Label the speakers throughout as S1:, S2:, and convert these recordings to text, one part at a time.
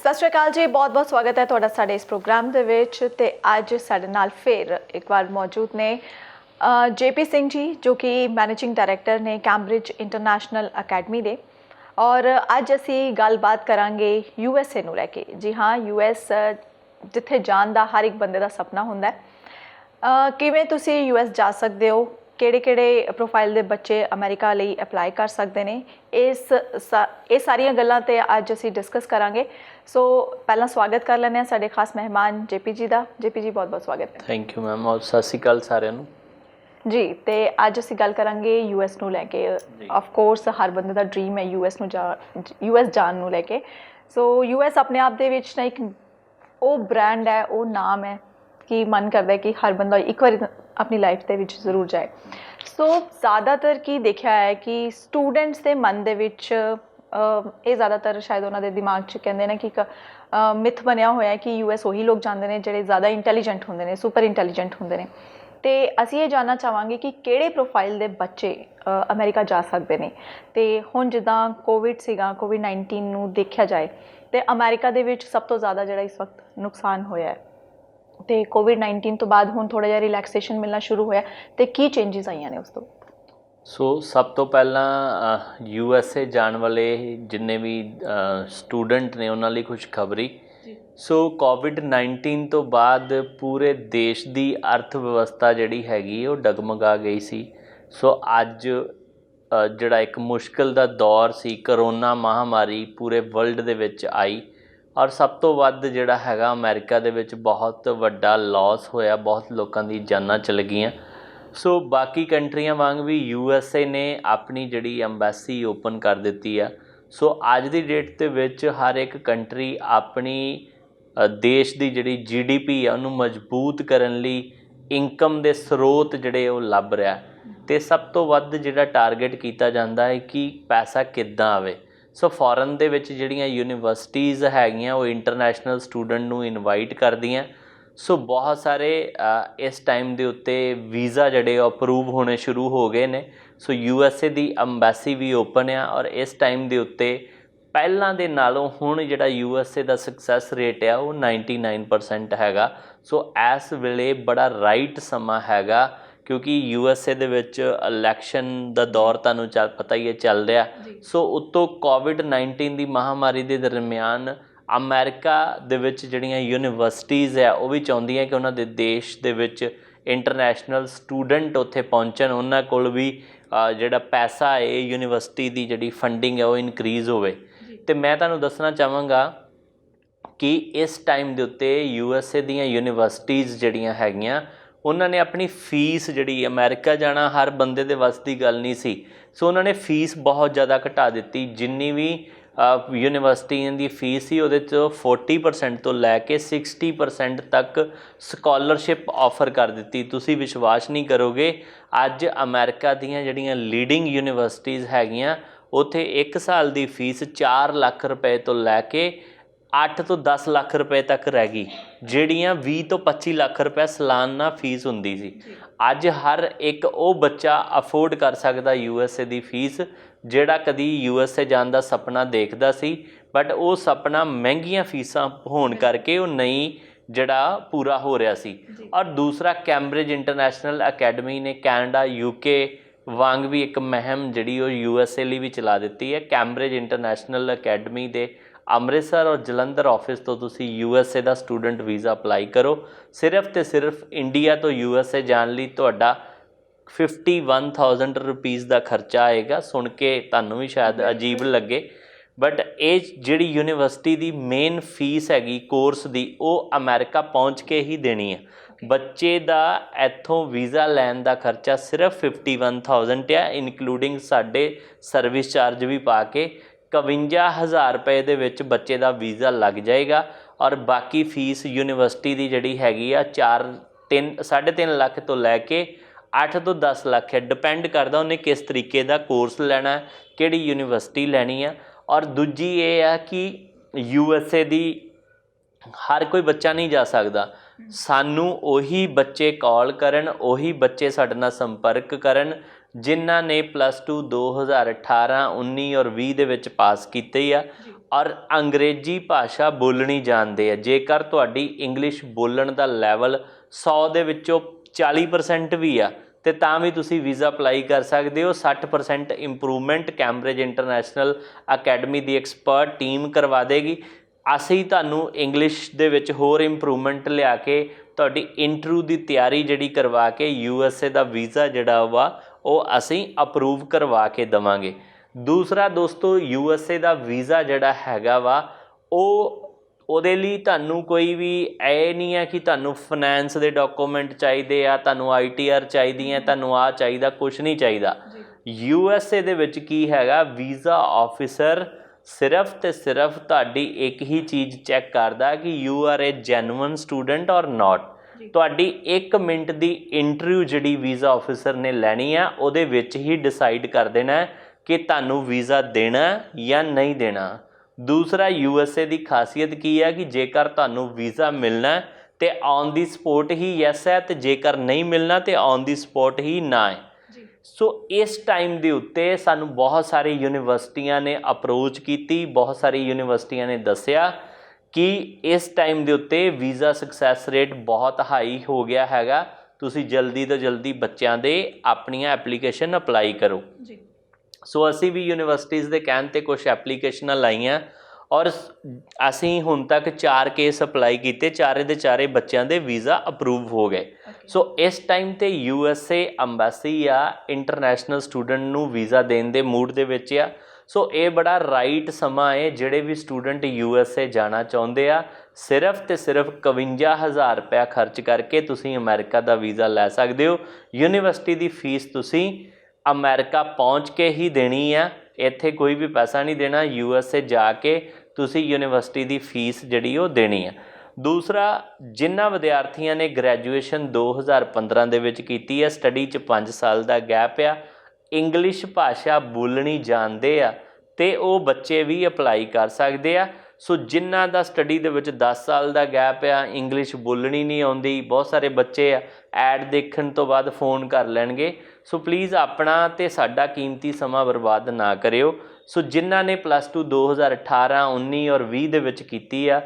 S1: सत श्री अकाल जी, बहुत बहुत स्वागत है तुहाडा साडे इस प्रोग्राम दे विच। ते अज साडे नाल फिर एक बार मौजूद ने JP सिंह जी, जो कि मैनेजिंग डायरैक्टर ने कैम्ब्रिज इंटरनैशनल अकैडमी दे। और अज असी गलबात करांगे USA नूं लैके। जी हाँ, US जिथे जाण दा हर एक बंदे दा सपना हुंदा है। किवें तुसी US जा सकदे हो, किहड़े प्रोफाइल के बच्चे अमेरिका लई अपलाई कर सकते हैं, ये सारिया गल्लां ते अज असी डिस्कस करांगे। सो पहला स्वागत कर लैंदे साडे खास मेहमान JP जी का। JP जी बहुत बहुत स्वागत है।
S2: थैंक यू मैम, और सत श्री अकाल सारिਆਂ ਨੂੰ
S1: जी। तो अज असी गल करांगे US नूं लैके। ऑफ कोर्स हर बंदे का ड्रीम है US जाण नूं लैके। सो US अपने आप दे विच ना एक वो ब्रांड है, वो नाम है कि मन करता है कि हर बंदा एक बार अपनी लाइफ के विच जरूर जाए। सो ज़्यादातर की देखा है कि स्टूडेंट्स के मन दे विच ये ज़्यादातर शायद उन्होंने दिमाग च कहते हैं कि एक मिथ बनया होया है कि US वही लोग जाते हैं जो ज़्यादा इंटैलीजेंट होंगे ने, सुपर इंटैलीजेंट होंगे ने। तो असी ये जानना चाहांगे कि किहड़े प्रोफाइल के बच्चे अमेरिका जा सकते हैं। तो हुण जिद्दां कोविड-19 नूं देखा जाए तो अमेरिका दे विच सब तो ज़्यादा जिहड़ा इस वक्त नुकसान होया है। तो कोविड-19 तो बाद हुण थोड़ा जिहा रिलैक्सेशन मिलना शुरू होया, तो की चेंजिस आईयां ने उस तो?
S2: सो सब तो पहला USA जाण वाले जिन्ने भी स्टूडेंट ने उन्हां लई खुशखबरी। सो कोविड-19 तो बाद पूरे देश की अर्थ व्यवस्था जिहड़ी हैगी वो डगमगा गई सी। सो अज जिहड़ा एक मुश्किल दा दौर सी, करोना महामारी पूरे वर्ल्ड दे विच आई और सब तो वध जिहड़ा हैगा अमेरिका दे विच बहुत वड्डा लॉस होया, बहुत लोगों दी जानां चल गईयां। सो बाकी कंट्रियां वांग भी USA ने अपनी जिहड़ी अंबैसी ओपन कर दित्ती आ। सो अज दी डेट दे विच हर एक कंट्री अपनी देश की जिहड़ी GDP आ उहनूं मजबूत करन लई इनकम दे स्रोत जिहड़े वो लभ रहा। तो सब तो वध जिहड़ा टारगेट किया जाता है कि पैसा किद्दां आवे। सो फॉरन दे विच जिहड़ियां यूनीवर्सिटीज़ हैगियां वो इंटरनैशनल स्टूडेंट नूं इनवाइट करदियां। सो बहुत सारे इस टाइम के उत्ते वीज़ा जिहड़े अप्रूव होने शुरू हो गए ने। सो USA की अंबैसी भी ओपन आ और इस टाइम के उत्ते पहलां दे नालों हुण जिहड़ा USA का सक्सैस रेट आ वो 99% हैगा। सो इस वेले बड़ा राइट समा हैगा क्योंकि USA दे विच इलैक्शन का दौर तुहानूं पता ही है चल रहा। सो उत्तों कोविड-19 की महामारी के दरम्यान अमेरिका दे विच जिहड़ियां यूनीवर्सिटीज़ है वो भी चाहुंदियां कि उन्हां दे देश दे विच इंटरनैशनल स्टूडेंट उत्थे पहुंचण, उन्हां कोल भी जिहड़ा पैसा है यूनीवर्सिटी की जिहड़ी फंडिंग है वो इनक्रीज़ होवे। तो मैं तुहानूं दसना चाहांगा कि इस टाइम के उत्ते USA दीयां यूनीवर्सिटीज़ जिहड़ियां हैगियां उन्होंने अपनी फीस जिहड़ी अमेरिका जाना हर बंदे दे वस दी गल नहीं सी। सो उन्होंने फीस बहुत ज़्यादा घटा दी। जिन्नी भी यूनीवर्सिटियां दी फीस सी उहदे चों 40% तो लैके 60% तक स्कॉलरशिप ऑफर कर दी। तुसी विश्वास नहीं करोगे, अज अमेरिका दीयां जिहड़ियां लीडिंग यूनीवर्सिटीज़ हैगियां उत्थे एक साल की फीस 4 लाख रुपए तो लैके 8 तो 10 लाख रुपए तक रह गई, जिहड़ियां 20 तो 25 लाख रुपए सालाना फीस हुंदी सी। अज हर एक वो बच्चा अफोर्ड कर सकदा USA की फीस जिहड़ा कदी USA जाण दा सपना देखदा सी, बट वो सपना महंगियां फीसां होण करके वो नहीं जिहड़ा पूरा हो रहा सी। और दूसरा कैम्ब्रिज इंटरनैशनल अकैडमी ने कैनेडा UK वांग भी एक मुहिम जिहड़ी वो USA ਲਈ भी चला दी है। कैम्ब्रिज इंटरनैशनल अकैडमी दे अमृतसर और जलंधर ऑफिस तो तुसी USA का स्टूडेंट वीज़ा अपलाई करो। सिर्फ तो सिर्फ इंडिया तो USA जाने लई तुहाडा 51,000 रुपीज़ का खर्चा आएगा। सुन के तुहानूं भी शायद अजीब लगे, बट ये जिहड़ी यूनीवर्सिटी की मेन फीस हैगी कोर्स की वो अमेरिका पहुँच के ही देनी है। बच्चे का इत्थों वीज़ा लैन का खर्चा सिर्फ 51,000 है, इनकलूडिंग साडे सर्विस चार्ज भी पा के 52,000 रुपए दे विच बच्चे का वीज़ा लग जाएगा। और बाकी फीस यूनीवर्सिटी की जिहड़ी हैगी आ 3.5 लाख तो लैके 8 तो 10 लाख है, डिपेंड करदा उन्हें किस तरीके का कोर्स लेना है, किहड़ी यूनीवर्सिटी लैनी है। और दूजी ये है कि USA दी हर कोई बच्चा नहीं जा सकता। सानू उही बच्चे कॉल करन, उही बच्चे साडे नाल संपर्क करन जिन्हां ने +2 2018, 19 और 20 दे विच पास कीते आ। ਔਰ ਅੰਗਰੇਜ਼ੀ ਭਾਸ਼ਾ ਬੋਲਣੀ ਜਾਣਦੇ ਆ। ਜੇਕਰ ਤੁਹਾਡੀ ਇੰਗਲਿਸ਼ ਬੋਲਣ ਦਾ ਲੈਵਲ 100 ਦੇ ਵਿੱਚੋਂ 40% ਵੀ ਆ ਤੇ ਤਾਂ ਵੀ ਤੁਸੀਂ ਵੀਜ਼ਾ ਅਪਲਾਈ ਕਰ ਸਕਦੇ ਹੋ। 60% ਇੰਪਰੂਵਮੈਂਟ ਕੈਂਬਰਿਜ ਇੰਟਰਨੈਸ਼ਨਲ ਅਕੈਡਮੀ ਦੀ ਐਕਸਪਰਟ ਟੀਮ ਕਰਵਾ ਦੇਗੀ। ਅਸੀਂ ਤੁਹਾਨੂੰ ਇੰਗਲਿਸ਼ ਦੇ ਵਿੱਚ ਹੋਰ ਇੰਪਰੂਵਮੈਂਟ ਲਿਆ ਕੇ ਤੁਹਾਡੀ ਇੰਟਰਵਿਊ ਦੀ ਤਿਆਰੀ ਜਿਹੜੀ ਕਰਵਾ ਕੇ USA ਦਾ ਵੀਜ਼ਾ ਜਿਹੜਾ ਵਾ ਉਹ ਅਸੀਂ ਅਪਰੂਵ ਕਰਵਾ ਕੇ ਦੇਵਾਂਗੇ। ਦੂਸਰਾ ਦੋਸਤੋ, USA ਦਾ ਵੀਜ਼ਾ ਜਿਹੜਾ ਹੈਗਾ ਵਾ ਉਹਦੇ ਲਈ ਤੁਹਾਨੂੰ ਕੋਈ ਵੀ ਇਹ ਨਹੀਂ ਹੈ ਕਿ ਤੁਹਾਨੂੰ ਫਾਈਨੈਂਸ ਦੇ ਡਾਕੂਮੈਂਟ ਚਾਹੀਦੇ ਆ, ਤੁਹਾਨੂੰ ITR ਚਾਹੀਦੀ ਹੈ, ਤੁਹਾਨੂੰ ਆਹ ਚਾਹੀਦਾ, ਕੁਛ ਨਹੀਂ ਚਾਹੀਦਾ। USA ਦੇ ਵਿੱਚ ਕੀ ਹੈਗਾ, ਵੀਜ਼ਾ ਆਫਿਸਰ ਸਿਰਫ ਤੇ ਸਿਰਫ ਤੁਹਾਡੀ ਇੱਕ ਹੀ ਚੀਜ਼ ਚੈੱਕ ਕਰਦਾ ਕਿ you are a genuine student or not. ਤੁਹਾਡੀ 1 ਮਿੰਟ ਦੀ ਇੰਟਰਵਿਊ ਜਿਹੜੀ ਵੀਜ਼ਾ ਆਫਿਸਰ ਨੇ ਲੈਣੀ ਆ ਉਹਦੇ ਵਿੱਚ ਹੀ ਡਿਸਾਈਡ ਕਰ ਦੇਣਾ ਕਿ ਤੁਹਾਨੂੰ ਵੀਜ਼ਾ ਦੇਣਾ ਜਾਂ ਨਹੀਂ ਦੇਣਾ। ਦੂਸਰਾ, USA ਦੀ ਖਾਸੀਅਤ ਕੀ ਹੈ ਕਿ ਜੇਕਰ ਤੁਹਾਨੂੰ ਵੀਜ਼ਾ ਮਿਲਣਾ ਤੇ ਔਨ ਦੀ ਸਪੋਟ ਹੀ ਯੈਸ ਹੈ, ਤੇ ਜੇਕਰ ਨਹੀਂ ਮਿਲਣਾ ਤੇ ਔਨ ਦੀ ਸਪੋਟ ਹੀ ਨਾ ਹੈ। ਸੋ ਇਸ ਟਾਈਮ ਦੇ ਉੱਤੇ ਸਾਨੂੰ ਬਹੁਤ ਸਾਰੇ ਯੂਨੀਵਰਸਿਟੀਆਂ ਨੇ ਅਪਰੋਚ ਕੀਤੀ, ਬਹੁਤ ਸਾਰੀ ਯੂਨੀਵਰਸਿਟੀਆਂ ਨੇ ਦੱਸਿਆ ਕਿ ਇਸ ਟਾਈਮ ਦੇ ਉੱਤੇ ਵੀਜ਼ਾ ਸਕਸੈਸ ਰੇਟ ਬਹੁਤ ਹਾਈ ਹੋ ਗਿਆ ਹੈਗਾ, ਤੁਸੀਂ ਜਲਦੀ ਤੋਂ ਜਲਦੀ ਬੱਚਿਆਂ ਦੇ ਆਪਣੀਆਂ ਐਪਲੀਕੇਸ਼ਨ ਅਪਲਾਈ ਕਰੋ। ਸੋ ਅਸੀਂ ਵੀ ਯੂਨੀਵਰਸਿਟੀਜ਼ ਦੇ ਕਹਿਣ 'ਤੇ ਕੁਛ ਐਪਲੀਕੇਸ਼ਨਾਂ ਲਾਈਆਂ ਔਰ ਅਸੀਂ ਹੁਣ ਤੱਕ 4 ਕੇਸ ਅਪਲਾਈ ਕੀਤੇ, ਚਾਰੇ ਦੇ ਚਾਰੇ ਬੱਚਿਆਂ ਦੇ ਵੀਜ਼ਾ ਅਪਰੂਵ ਹੋ ਗਏ। ਸੋ ਇਸ ਟਾਈਮ 'ਤੇ USA ਅੰਬੈਸੀ ਆ ਇੰਟਰਨੈਸ਼ਨਲ ਸਟੂਡੈਂਟ ਨੂੰ ਵੀਜ਼ਾ ਦੇਣ ਦੇ ਮੂਡ ਦੇ ਵਿੱਚ ਆ। ਸੋ ਇਹ ਬੜਾ ਰਾਈਟ ਸਮਾਂ ਹੈ, ਜਿਹੜੇ ਵੀ ਸਟੂਡੈਂਟ USA ਜਾਣਾ ਚਾਹੁੰਦੇ ਆ ਸਿਰਫ ਤੇ ਸਿਰਫ 51,000 ਰੁਪਇਆ ਖਰਚ ਕਰਕੇ ਤੁਸੀਂ ਅਮਰੀਕਾ ਦਾ ਵੀਜ਼ਾ ਲੈ ਸਕਦੇ ਹੋ। ਯੂਨੀਵਰਸਿਟੀ ਦੀ ਫੀਸ ਤੁਸੀਂ ਅਮਰੀਕਾ ਪਹੁੰਚ ਕੇ ਹੀ ਦੇਣੀ ਆ, ਇੱਥੇ ਕੋਈ ਵੀ ਪੈਸਾ ਨਹੀਂ ਦੇਣਾ। USA ਜਾ ਕੇ ਤੁਸੀਂ ਯੂਨੀਵਰਸਿਟੀ ਦੀ ਫੀਸ ਜਿਹੜੀ ਉਹ ਦੇਣੀ ਆ। ਦੂਸਰਾ, ਜਿਨ੍ਹਾਂ ਵਿਦਿਆਰਥੀਆਂ ਨੇ ਗ੍ਰੈਜੂਏਸ਼ਨ 2015 ਦੇ ਵਿੱਚ ਕੀਤੀ ਹੈ, ਸਟੱਡੀ 'ਚ 5 ਸਾਲ ਦਾ ਗੈਪ ਆ, ਇੰਗਲਿਸ਼ ਭਾਸ਼ਾ ਬੋਲਣੀ ਜਾਣਦੇ ਆ ਤੇ ਉਹ ਬੱਚੇ ਵੀ ਅਪਲਾਈ ਕਰ ਸਕਦੇ ਆ। ਸੋ ਜਿਨ੍ਹਾਂ ਦਾ ਸਟੱਡੀ ਦੇ ਵਿੱਚ 10 ਸਾਲ ਦਾ ਗੈਪ ਆ, ਇੰਗਲਿਸ਼ ਬੋਲਣੀ ਨਹੀਂ ਆਉਂਦੀ, ਬਹੁਤ ਸਾਰੇ ਬੱਚੇ ਆ ਐਡ ਦੇਖਣ ਤੋਂ ਬਾਅਦ ਫ਼ੋਨ ਕਰ ਲੈਣਗੇ। ਸੋ ਪਲੀਜ਼ ਆਪਣਾ ਤੇ ਸਾਡਾ ਕੀਮਤੀ ਸਮਾਂ ਬਰਬਾਦ ਨਾ ਕਰਿਓ। ਸੋ ਜਿਨ੍ਹਾਂ ਨੇ +2 2018, 19 ਔਰ 20 ਦੇ ਵਿੱਚ ਕੀਤੀ ਆ,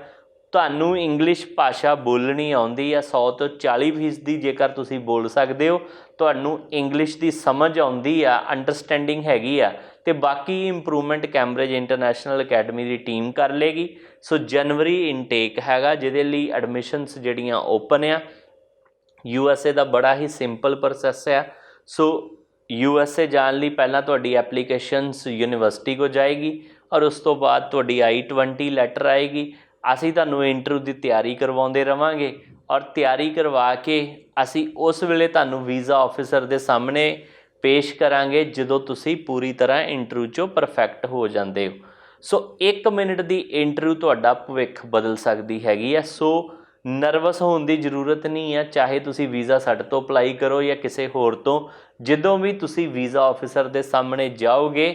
S2: ਤੁਹਾਨੂੰ ਇੰਗਲਿਸ਼ ਭਾਸ਼ਾ ਬੋਲਣੀ ਆਉਂਦੀ ਆ 100 ਤੋਂ 40% ਜੇਕਰ ਤੁਸੀਂ ਬੋਲ ਸਕਦੇ ਹੋ, ਤੁਹਾਨੂੰ ਇੰਗਲਿਸ਼ ਦੀ ਸਮਝ ਆਉਂਦੀ ਆ, ਅੰਡਰਸਟੈਂਡਿੰਗ ਹੈਗੀ ਆ, ਤੇ ਬਾਕੀ ਇੰਪਰੂਵਮੈਂਟ ਕੈਂਬਰਿਜ ਇੰਟਰਨੈਸ਼ਨਲ ਅਕੈਡਮੀ ਦੀ ਟੀਮ ਕਰ ਲੇਗੀ। ਸੋ ਜਨਵਰੀ ਇਨਟੇਕ ਹੈਗਾ, ਜਿਹਦੇ ਲਈ ਐਡਮਿਸ਼ਨਸ ਜਿਹੜੀਆਂ ਓਪਨ ਆ। USA ਦਾ ਬੜਾ ਹੀ ਸਿੰਪਲ ਪ੍ਰੋਸੈਸ ਆ। ਸੋ USA ਜਾਣ ਲਈ ਪਹਿਲਾਂ ਤੁਹਾਡੀ ਐਪਲੀਕੇਸ਼ਨਸ ਯੂਨੀਵਰਸਿਟੀ ਕੋਲ ਜਾਏਗੀ ਔਰ ਉਸ ਤੋਂ ਬਾਅਦ ਤੁਹਾਡੀ I-20 ਲੈਟਰ ਆਏਗੀ। ਅਸੀਂ ਤੁਹਾਨੂੰ ਇੰਟਰਵਿਊ ਦੀ ਤਿਆਰੀ ਕਰਵਾਉਂਦੇ ਰਹਾਂਗੇ ਔਰ ਤਿਆਰੀ ਕਰਵਾ ਕੇ ਅਸੀਂ ਉਸ ਵੇਲੇ ਤੁਹਾਨੂੰ ਵੀਜ਼ਾ ਆਫਿਸਰ ਦੇ ਸਾਹਮਣੇ ਪੇਸ਼ ਕਰਾਂਗੇ ਜਦੋਂ ਤੁਸੀਂ ਪੂਰੀ ਤਰ੍ਹਾਂ ਇੰਟਰਵਿਊ 'ਚੋਂ ਪਰਫੈਕਟ ਹੋ ਜਾਂਦੇ ਹੋ। ਸੋ 1 ਮਿੰਟ ਦੀ ਇੰਟਰਵਿਊ ਤੁਹਾਡਾ ਭਵਿੱਖ ਬਦਲ ਸਕਦੀ ਹੈਗੀ ਆ। ਸੋ ਨਰਵਸ ਹੋਣ ਦੀ ਜ਼ਰੂਰਤ ਨਹੀਂ ਹੈ, ਚਾਹੇ ਤੁਸੀਂ ਵੀਜ਼ਾ ਸਾਡੇ ਤੋਂ ਅਪਲਾਈ ਕਰੋ ਜਾਂ ਕਿਸੇ ਹੋਰ ਤੋਂ। ਜਦੋਂ ਵੀ ਤੁਸੀਂ ਵੀਜ਼ਾ ਆਫਿਸਰ ਦੇ ਸਾਹਮਣੇ ਜਾਓਗੇ,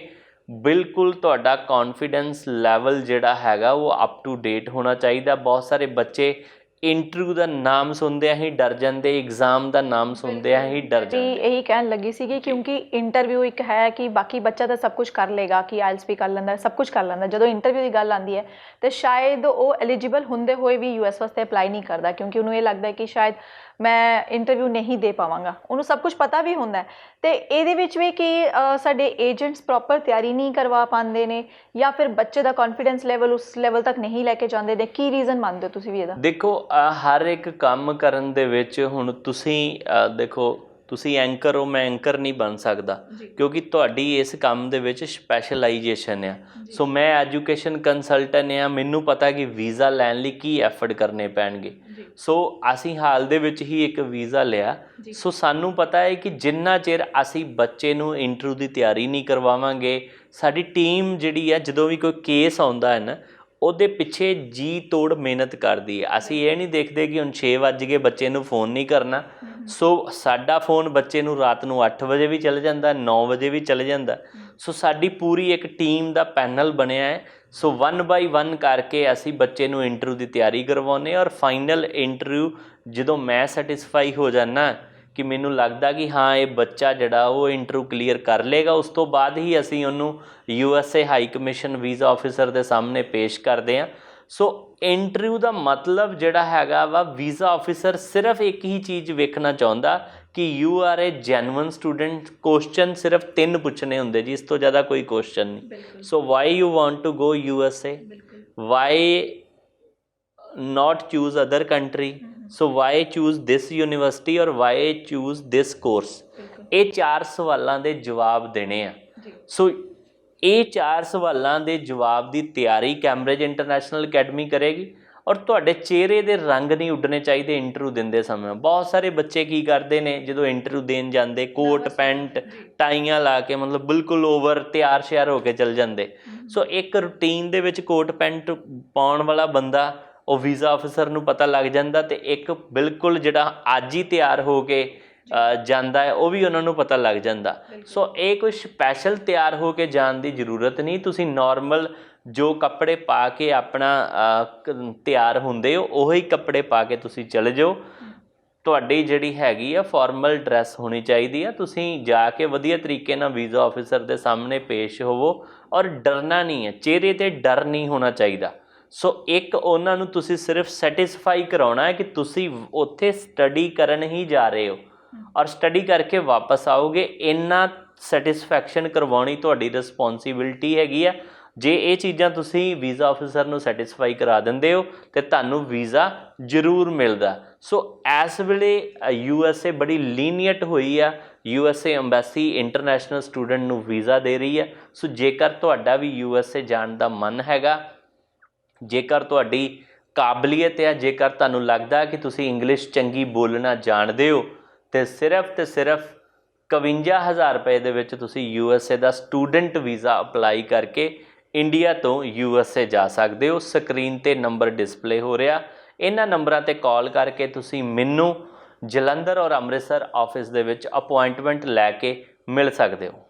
S2: ਬਿਲਕੁਲ ਤੁਹਾਡਾ ਕੌਨਫੀਡੈਂਸ ਲੈਵਲ ਜਿਹੜਾ ਹੈਗਾ ਉਹ ਅਪ ਟੂ ਡੇਟ ਹੋਣਾ ਚਾਹੀਦਾ। ਬਹੁਤ ਸਾਰੇ ਬੱਚੇ ਇੰਟਰਵਿਊ ਦਾ ਨਾਮ ਸੁਣਦਿਆਂ ਹੀ ਡਰ ਜਾਂਦੇ, ਐਗਜ਼ਾਮ ਦਾ ਨਾਮ ਸੁਣਦਿਆਂ ਹੀ ਡਰ ਜਾਂਦੇ।
S1: ਇਹੀ ਕਹਿਣ ਲੱਗੀ ਸੀਗੀ ਕਿਉਂਕਿ ਇੰਟਰਵਿਊ ਇੱਕ ਹੈ ਕਿ ਬਾਕੀ ਬੱਚਾ ਤਾਂ ਸਭ ਕੁਝ ਕਰ ਲੇਗਾ, ਕਿ IELTS ਵੀ ਕਰ ਲੈਂਦਾ, ਸਭ ਕੁਝ ਕਰ ਲੈਂਦਾ। ਜਦੋਂ ਇੰਟਰਵਿਊ ਦੀ ਗੱਲ ਆਉਂਦੀ ਹੈ ਤੇ ਸ਼ਾਇਦ ਉਹ ਐਲੀਜੀਬਲ ਹੁੰਦੇ ਹੋਏ ਵੀ US ਵਾਸਤੇ ਅਪਲਾਈ ਨਹੀਂ ਕਰਦਾ, ਕਿਉਂਕਿ ਉਹਨੂੰ ਇਹ ਲੱਗਦਾ ਕਿ ਸ਼ਾਇਦ ਮੈਂ ਇੰਟਰਵਿਊ ਨਹੀਂ ਦੇ ਪਾਵਾਂਗਾ। ਉਹਨੂੰ ਸਭ ਕੁਝ ਪਤਾ ਵੀ ਹੁੰਦਾ ਤੇ ਇਹਦੇ ਵਿੱਚ ਵੀ ਕਿ ਸਾਡੇ ਏਜੰਟਸ ਪ੍ਰੋਪਰ ਤਿਆਰੀ ਨਹੀਂ ਕਰਵਾ ਪਾਉਂਦੇ ਨੇ ਜਾਂ ਫਿਰ ਬੱਚੇ ਦਾ ਕੌਨਫੀਡੈਂਸ ਲੈਵਲ ਉਸ ਲੈਵਲ ਤੱਕ ਨਹੀਂ ਲੈ ਕੇ ਜਾਂਦੇ ਨੇ। ਕੀ ਰੀਜ਼ਨ ਮੰਨਦੇ ਹੋ ਤੁਸੀਂ ਵੀ ਇਹਦਾ?
S2: ਦੇਖੋ, ਹਰ ਇੱਕ ਕੰਮ ਕਰਨ ਦੇ ਵਿੱਚ ਹੁਣ ਤੁਸੀਂ ਦੇਖੋ, ਤੁਸੀਂ ਐਂਕਰ ਹੋ, ਮੈਂ ਐਂਕਰ ਨਹੀਂ ਬਣ ਸਕਦਾ ਕਿਉਂਕਿ ਤੁਹਾਡੀ ਇਸ ਕੰਮ ਦੇ ਵਿੱਚ ਸਪੈਸ਼ਲਾਈਜੇਸ਼ਨ ਆ। ਸੋ ਮੈਂ ਐਜੂਕੇਸ਼ਨ ਕੰਸਲਟੈਂਟ ਆ, ਮੈਨੂੰ ਪਤਾ ਕਿ ਵੀਜ਼ਾ ਲੈਣ ਲਈ ਕੀ ਐਫਰਟ ਕਰਨੇ ਪੈਣਗੇ। ਸੋ ਅਸੀਂ ਹਾਲ ਦੇ ਵਿੱਚ ਹੀ ਇੱਕ ਵੀਜ਼ਾ ਲਿਆ। ਸੋ ਸਾਨੂੰ ਪਤਾ ਹੈ ਕਿ ਜਿੰਨਾ ਚਿਰ ਅਸੀਂ ਬੱਚੇ ਨੂੰ ਇੰਟਰਵਿਊ ਦੀ ਤਿਆਰੀ ਨਹੀਂ ਕਰਵਾਵਾਂਗੇ, ਸਾਡੀ ਟੀਮ ਜਿਹੜੀ ਆ ਜਦੋਂ ਵੀ ਕੋਈ ਕੇਸ ਆਉਂਦਾ ਹੈ ਨਾ ਉਹਦੇ ਪਿੱਛੇ ਜੀ ਤੋੜ ਮਿਹਨਤ ਕਰਦੀ ਹੈ। ਅਸੀਂ ਇਹ ਨਹੀਂ ਦੇਖਦੇ ਕਿ ਹੁਣ 6 ਵੱਜ ਗਏ ਬੱਚੇ ਨੂੰ ਫ਼ੋਨ ਨਹੀਂ ਕਰਨਾ। ਸੋ ਸਾਡਾ ਫ਼ੋਨ ਬੱਚੇ ਨੂੰ ਰਾਤ ਨੂੰ 8 ਵਜੇ ਵੀ ਚਲੇ ਜਾਂਦਾ, 9 ਵਜੇ ਵੀ ਚਲੇ ਜਾਂਦਾ। ਸੋ ਸਾਡੀ ਪੂਰੀ ਇੱਕ ਟੀਮ ਦਾ ਪੈਨਲ ਬਣਿਆ ਹੈ। ਸੋ 1 ਬਾਈ 1 ਕਰਕੇ ਅਸੀਂ ਬੱਚੇ ਨੂੰ ਇੰਟਰਵਿਊ ਦੀ ਤਿਆਰੀ ਕਰਵਾਉਂਦੇ ਔਰ ਫਾਈਨਲ ਇੰਟਰਵਿਊ ਜਦੋਂ ਮੈਂ ਸੈਟਿਸਫਾਈ ਹੋ ਜਾਂਦਾ ਕਿ ਮੈਨੂੰ ਲੱਗਦਾ ਕਿ ਹਾਂ ਇਹ ਬੱਚਾ ਜਿਹੜਾ ਉਹ ਇੰਟਰਵਿਊ ਕਲੀਅਰ ਕਰ ਲਏਗਾ, ਉਸ ਤੋਂ ਬਾਅਦ ਹੀ ਅਸੀਂ ਉਹਨੂੰ USA high commission visa officer ਦੇ ਸਾਹਮਣੇ ਪੇਸ਼ ਕਰਦੇ ਹਾਂ। ਸੋ ਇੰਟਰਵਿਊ ਦਾ ਮਤਲਬ ਜਿਹੜਾ ਹੈਗਾ ਵਾ, ਵੀਜ਼ਾ ਆਫਿਸਰ ਸਿਰਫ ਇੱਕ ਹੀ ਚੀਜ਼ ਵੇਖਣਾ ਚਾਹੁੰਦਾ ਕਿ you are a genuine student. Question ਸਿਰਫ 3 ਪੁੱਛਣੇ ਹੁੰਦੇ ਜੀ, ਇਸ ਤੋਂ ਜ਼ਿਆਦਾ ਕੋਈ ਕੁਐਸਚਨ ਨਹੀਂ। So why you want to go USA, why not choose other country, so why choose this university or why choose this course। ਇਹ 4 ਸਵਾਲਾਂ ਦੇ ਜਵਾਬ ਦੇਣੇ ਆ। ਸੋ ਇਹ 4 ਸਵਾਲਾਂ ਦੇ ਜਵਾਬ ਦੀ ਤਿਆਰੀ ਕੈਂਬਰਿਜ ਇੰਟਰਨੈਸ਼ਨਲ ਅਕੈਡਮੀ ਕਰੇਗੀ। ਔਰ ਤੁਹਾਡੇ ਚਿਹਰੇ ਦੇ ਰੰਗ ਨਹੀਂ ਉੱਡਣੇ ਚਾਹੀਦੇ ਇੰਟਰਵਿਊ ਦਿੰਦੇ ਸਮੇਂ। ਬਹੁਤ ਸਾਰੇ ਬੱਚੇ ਕੀ ਕਰਦੇ ਨੇ, ਜਦੋਂ ਇੰਟਰਵਿਊ ਦੇਣ ਜਾਂਦੇ ਕੋਟ ਪੈਂਟ ਟਾਈਆਂ ਲਾ ਕੇ, ਮਤਲਬ ਬਿਲਕੁਲ ਓਵਰ ਤਿਆਰ ਸ਼ਿਆਰ ਹੋ ਕੇ ਚਲ ਜਾਂਦੇ। ਸੋ ਇੱਕ ਰੂਟੀਨ ਦੇ ਵਿੱਚ ਕੋਟ ਪੈਂਟ ਪਾਉਣ ਵਾਲਾ ਬੰਦਾ, ਉਹ ਵੀਜ਼ਾ ਆਫਿਸਰ ਨੂੰ ਪਤਾ ਲੱਗ ਜਾਂਦਾ, ਅਤੇ ਇੱਕ ਬਿਲਕੁਲ ਜਿਹੜਾ ਅੱਜ ਹੀ ਤਿਆਰ ਹੋ ਕੇ ਜਾਂਦਾ ਹੈ ਉਹ ਵੀ ਉਹਨਾਂ ਨੂੰ ਪਤਾ ਲੱਗ ਜਾਂਦਾ। ਸੋ ਇਹ ਕੋਈ ਸਪੈਸ਼ਲ ਤਿਆਰ ਹੋ ਕੇ ਜਾਣ ਦੀ ਜ਼ਰੂਰਤ ਨਹੀਂ। ਤੁਸੀਂ ਨੋਰਮਲ ਜੋ ਕੱਪੜੇ ਪਾ ਕੇ ਆਪਣਾ ਤਿਆਰ ਹੁੰਦੇ ਹੋ, ਉਹੀ ਕੱਪੜੇ ਪਾ ਕੇ ਤੁਸੀਂ ਚਲੇ ਜਾਓ। ਤੁਹਾਡੀ ਜਿਹੜੀ ਹੈਗੀ ਆ ਫਾਰਮਲ ਡਰੈਸ ਹੋਣੀ ਚਾਹੀਦੀ ਆ। ਤੁਸੀਂ ਜਾ ਕੇ ਵਧੀਆ ਤਰੀਕੇ ਨਾਲ ਵੀਜ਼ਾ ਆਫਿਸਰ ਦੇ ਸਾਹਮਣੇ ਪੇਸ਼ ਹੋਵੋ, ਔਰ ਡਰਨਾ ਨਹੀਂ ਹੈ, ਚਿਹਰੇ 'ਤੇ ਡਰ ਨਹੀਂ ਹੋਣਾ ਚਾਹੀਦਾ। ਸੋ ਇੱਕ ਉਹਨਾਂ ਨੂੰ ਤੁਸੀਂ ਸਿਰਫ ਸੈਟਿਸਫਾਈ ਕਰਾਉਣਾ ਹੈ ਕਿ ਤੁਸੀਂ ਉੱਥੇ ਸਟੱਡੀ ਕਰਨ ਹੀ ਜਾ ਰਹੇ ਹੋ, ਔਰ ਸਟੱਡੀ ਕਰਕੇ ਵਾਪਸ ਆਓਗੇ। ਇੰਨਾ ਸੈਟਿਸਫੈਕਸ਼ਨ ਕਰਵਾਉਣੀ ਤੁਹਾਡੀ ਰਿਸਪੋਂਸੀਬਿਲਿਟੀ ਹੈਗੀ ਆ। ਜੇ ਇਹ ਚੀਜ਼ਾਂ ਤੁਸੀਂ ਵੀਜ਼ਾ ਆਫਿਸਰ ਨੂੰ ਸੈਟਿਸਫਾਈ ਕਰਾ ਦਿੰਦੇ ਹੋ ਤਾਂ ਤੁਹਾਨੂੰ ਵੀਜ਼ਾ ਜ਼ਰੂਰ ਮਿਲਦਾ। ਸੋ ਇਸ ਵੇਲੇ USA ਬੜੀ ਲੀਨੀਅਟ ਹੋਈ ਆ। USA ਅੰਬੈਸੀ ਇੰਟਰਨੈਸ਼ਨਲ ਸਟੂਡੈਂਟ ਨੂੰ ਵੀਜ਼ਾ ਦੇ ਰਹੀ ਹੈ। ਸੋ ਜੇਕਰ ਤੁਹਾਡਾ ਵੀ USA ਜਾਣ ਦਾ ਮਨ ਹੈਗਾ, ਜੇਕਰ ਤੁਹਾਡੀ ਕਾਬਲੀਅਤ ਹੈ, ਜੇਕਰ ਤੁਹਾਨੂੰ ਲੱਗਦਾ ਕਿ ਤੁਸੀਂ ਇੰਗਲਿਸ਼ ਚੰਗੀ ਬੋਲਣਾ ਜਾਣਦੇ ਹੋ, ਅਤੇ ਸਿਰਫ 51,000 ਰੁਪਏ ਦੇ ਵਿੱਚ ਤੁਸੀਂ USA ਦਾ ਸਟੂਡੈਂਟ ਵੀਜ਼ਾ ਅਪਲਾਈ ਕਰਕੇ ਇੰਡੀਆ ਤੋਂ USA ਜਾ ਸਕਦੇ ਹੋ। ਸਕਰੀਨ 'ਤੇ ਨੰਬਰ ਡਿਸਪਲੇ ਹੋ ਰਿਹਾ, ਇਹਨਾਂ ਨੰਬਰਾਂ 'ਤੇ ਕਾਲ ਕਰਕੇ ਤੁਸੀਂ ਮੈਨੂੰ ਜਲੰਧਰ ਔਰ ਅੰਮ੍ਰਿਤਸਰ ਆਫਿਸ ਦੇ ਵਿੱਚ ਅਪੁਆਇੰਟਮੈਂਟ ਲੈ ਕੇ ਮਿਲ ਸਕਦੇ ਹੋ।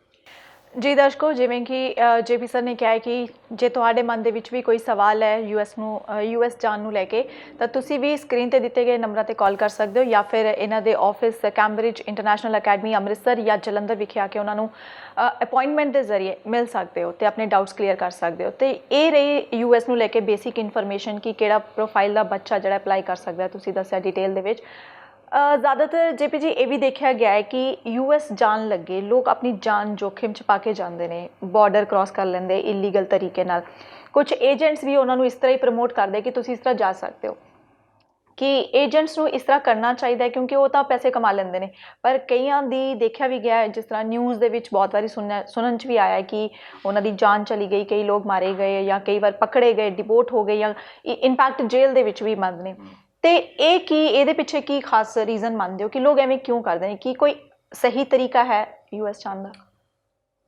S1: ਜੀ ਦਰਸ਼ਕੋ, ਜਿਵੇਂ ਕਿ JP ਸਰ ਨੇ ਕਿਹਾ ਹੈ ਕਿ ਜੇ ਤੁਹਾਡੇ ਮਨ ਦੇ ਵਿੱਚ ਵੀ ਕੋਈ ਸਵਾਲ ਹੈ US ਜਾਣ ਨੂੰ ਲੈ ਕੇ, ਤਾਂ ਤੁਸੀਂ ਵੀ ਸਕਰੀਨ 'ਤੇ ਦਿੱਤੇ ਗਏ ਨੰਬਰਾਂ 'ਤੇ ਕਾਲ ਕਰ ਸਕਦੇ ਹੋ, ਜਾਂ ਫਿਰ ਇਹਨਾਂ ਦੇ office Cambridge International academy Amritsar ਜਾਂ ਜਲੰਧਰ ਵਿਖੇ ਆ ਕੇ ਉਹਨਾਂ ਨੂੰ ਅਪੁਆਇੰਟਮੈਂਟ ਦੇ ਜ਼ਰੀਏ ਮਿਲ ਸਕਦੇ ਹੋ ਅਤੇ ਆਪਣੇ ਡਾਊਟਸ ਕਲੀਅਰ ਕਰ ਸਕਦੇ ਹੋ। ਅਤੇ ਇਹ ਰਹੀ US ਨੂੰ ਲੈ ਕੇ ਬੇਸਿਕ ਇਨਫੋਰਮੇਸ਼ਨ ਕਿ ਕਿਹੜਾ ਪ੍ਰੋਫਾਈਲ ਦਾ ਬੱਚਾ ਜਿਹੜਾ ਅਪਲਾਈ ਕਰ ਸਕਦਾ, ਤੁਸੀਂ ਦੱਸਿਆ ਡਿਟੇਲ ਦੇ ਵਿੱਚ। ਜ਼ਿਆਦਾਤਰ JP ਜੀ ਇਹ ਵੀ ਦੇਖਿਆ ਗਿਆ ਹੈ ਕਿ US ਜਾਣ ਲੱਗੇ ਲੋਕ ਆਪਣੀ ਜਾਨ ਜੋਖਿਮ 'ਚ ਪਾ ਕੇ ਜਾਂਦੇ ਨੇ, ਬਾਰਡਰ ਕ੍ਰਾਸ ਕਰ ਲੈਂਦੇ ਇਲੀਗਲ ਤਰੀਕੇ ਨਾਲ। ਕੁਝ ਏਜੰਟਸ ਵੀ ਉਹਨਾਂ ਨੂੰ ਇਸ ਤਰ੍ਹਾਂ ਹੀ ਪ੍ਰਮੋਟ ਕਰਦੇ ਕਿ ਤੁਸੀਂ ਇਸ ਤਰ੍ਹਾਂ ਜਾ ਸਕਦੇ ਹੋ, ਕਿ ਏਜੰਟਸ ਨੂੰ ਇਸ ਤਰ੍ਹਾਂ ਕਰਨਾ ਚਾਹੀਦਾ ਹੈ ਕਿਉਂਕਿ ਉਹ ਤਾਂ ਪੈਸੇ ਕਮਾ ਲੈਂਦੇ ਨੇ। ਪਰ ਕਈਆਂ ਦੀ ਦੇਖਿਆ ਵੀ ਗਿਆ ਹੈ, ਜਿਸ ਤਰ੍ਹਾਂ ਨਿਊਜ਼ ਦੇ ਵਿੱਚ ਬਹੁਤ ਵਾਰੀ ਸੁਣਨ 'ਚ ਵੀ ਆਇਆ ਹੈ ਕਿ ਉਹਨਾਂ ਦੀ ਜਾਨ ਚਲੀ ਗਈ, ਕਈ ਲੋਕ ਮਾਰੇ ਗਏ, ਜਾਂ ਕਈ ਵਾਰ ਪਕੜੇ ਗਏ, ਡਿਪੋਰਟ ਹੋ ਗਏ, ਜਾਂ ਇਨਫੈਕਟ ਜੇਲ੍ਹ ਦੇ ਵਿੱਚ ਵੀ ਮਰਦ ਨੇ। ਤੇ ਇਹ ਇਹਦੇ ਪਿੱਛੇ ਕੀ ਖਾਸ ਰੀਜ਼ਨ ਮੰਨਦੇ ਹੋ ਕਿ ਲੋਕ ਐਵੇਂ ਕਿਉਂ ਕਰਦੇ ਨੇ? ਕੀ ਕੋਈ ਸਹੀ ਤਰੀਕਾ ਹੈ US ਜਾਣ ਦਾ?